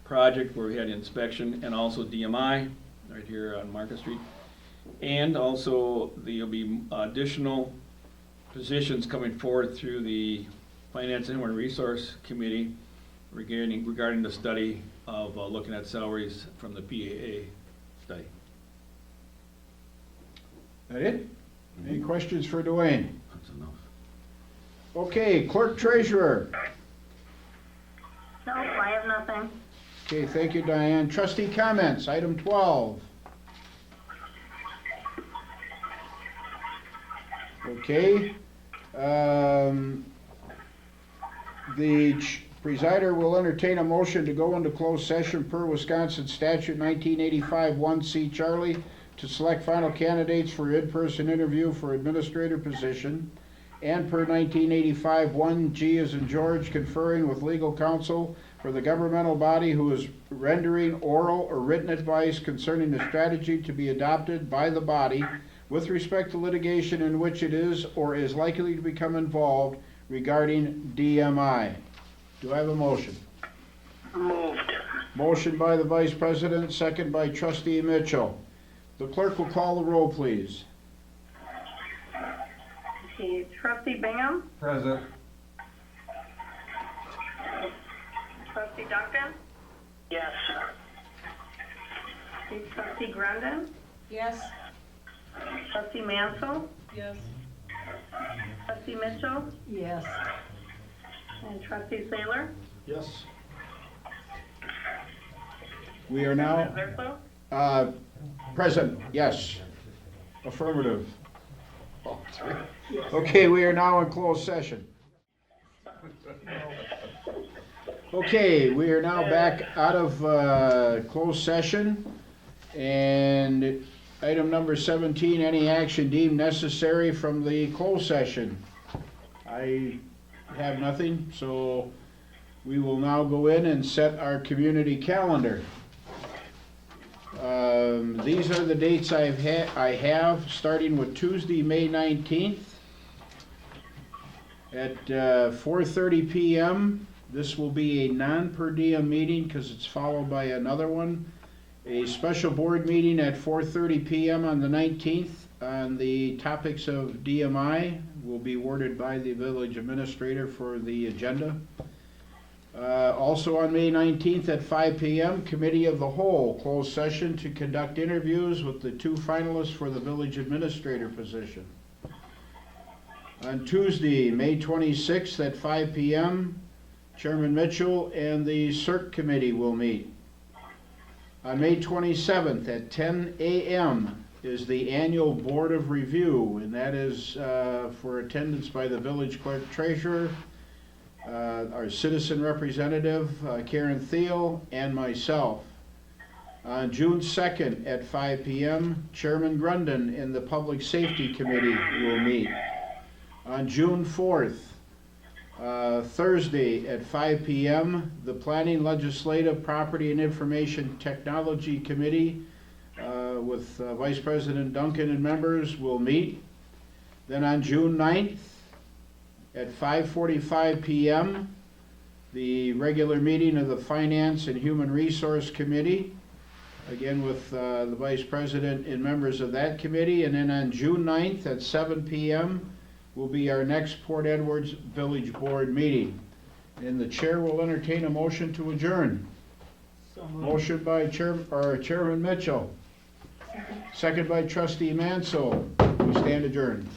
project where we had inspection, and also DMI right here on Market Street. And also there'll be additional positions coming forward through the Finance and Human Resource Committee regarding the study of looking at salaries from the PAA study. That it? Any questions for Dwayne? That's enough. Okay, clerk treasurer. Nope, I have nothing. Okay, thank you, Diane. Trustee comments, item 12. Okay. The presider will entertain a motion to go into closed session per Wisconsin statute 1985 1C Charlie to select final candidates for in-person interview for administrator position, and per 1985 1G as in George, conferring with legal counsel for the governmental body who is rendering oral or written advice concerning the strategy to be adopted by the body with respect to litigation in which it is or is likely to become involved regarding DMI. Do I have a motion? Moved. Motion by the Vice President, second by Trustee Mitchell. The clerk will call the roll, please. Okay, Trustee Bingham? Present. Trustee Duncan? Yes. Okay, trustee Grundon, Yes. trustee Mansell, Yes. trustee Mitchell, Yes. and trustee Saylor. Yes. We are now, Zerko? present, yes. Affirmative. All three. Okay, we are now in closed session. Okay, we are now back out of closed session. And item number 17, any action deemed necessary from the closed session. I have nothing, so we will now go in and set our community calendar. These are the dates I have, starting with Tuesday, May 19th at 4:30 p.m. This will be a non-per diem meeting because it's followed by another one. A special board meeting at 4:30 p.m. on the 19th on the topics of DMI will be worded by the village administrator for the agenda. Also on May 19th at 5 p.m., Committee of the Whole, closed session to conduct interviews with the 2 finalists for the village administrator position. On Tuesday, May 26th at 5 p.m., Chairman Mitchell and the CERC committee will meet. On May 27th at 10 a.m. is the annual Board of Review, and that is for attendance by the village clerk treasurer, our citizen representative, Karen Thiel, and myself. On June 2nd at 5 p.m., Chairman Grundon and the Public Safety Committee will meet. On June 4th, Thursday at 5 p.m., the Planning, Legislative, Property and Information Technology Committee with Vice President Duncan and members will meet. Then on June 9th at 5:45 p.m., the regular meeting of the Finance and Human Resource Committee, again with the Vice President and members of that committee. And then on June 9th at 7 p.m., will be our next Port Edwards Village Board meeting. And the chair will entertain a motion to adjourn. Motion by Chairman Mitchell. Second by Trustee Mansell. We stand adjourned.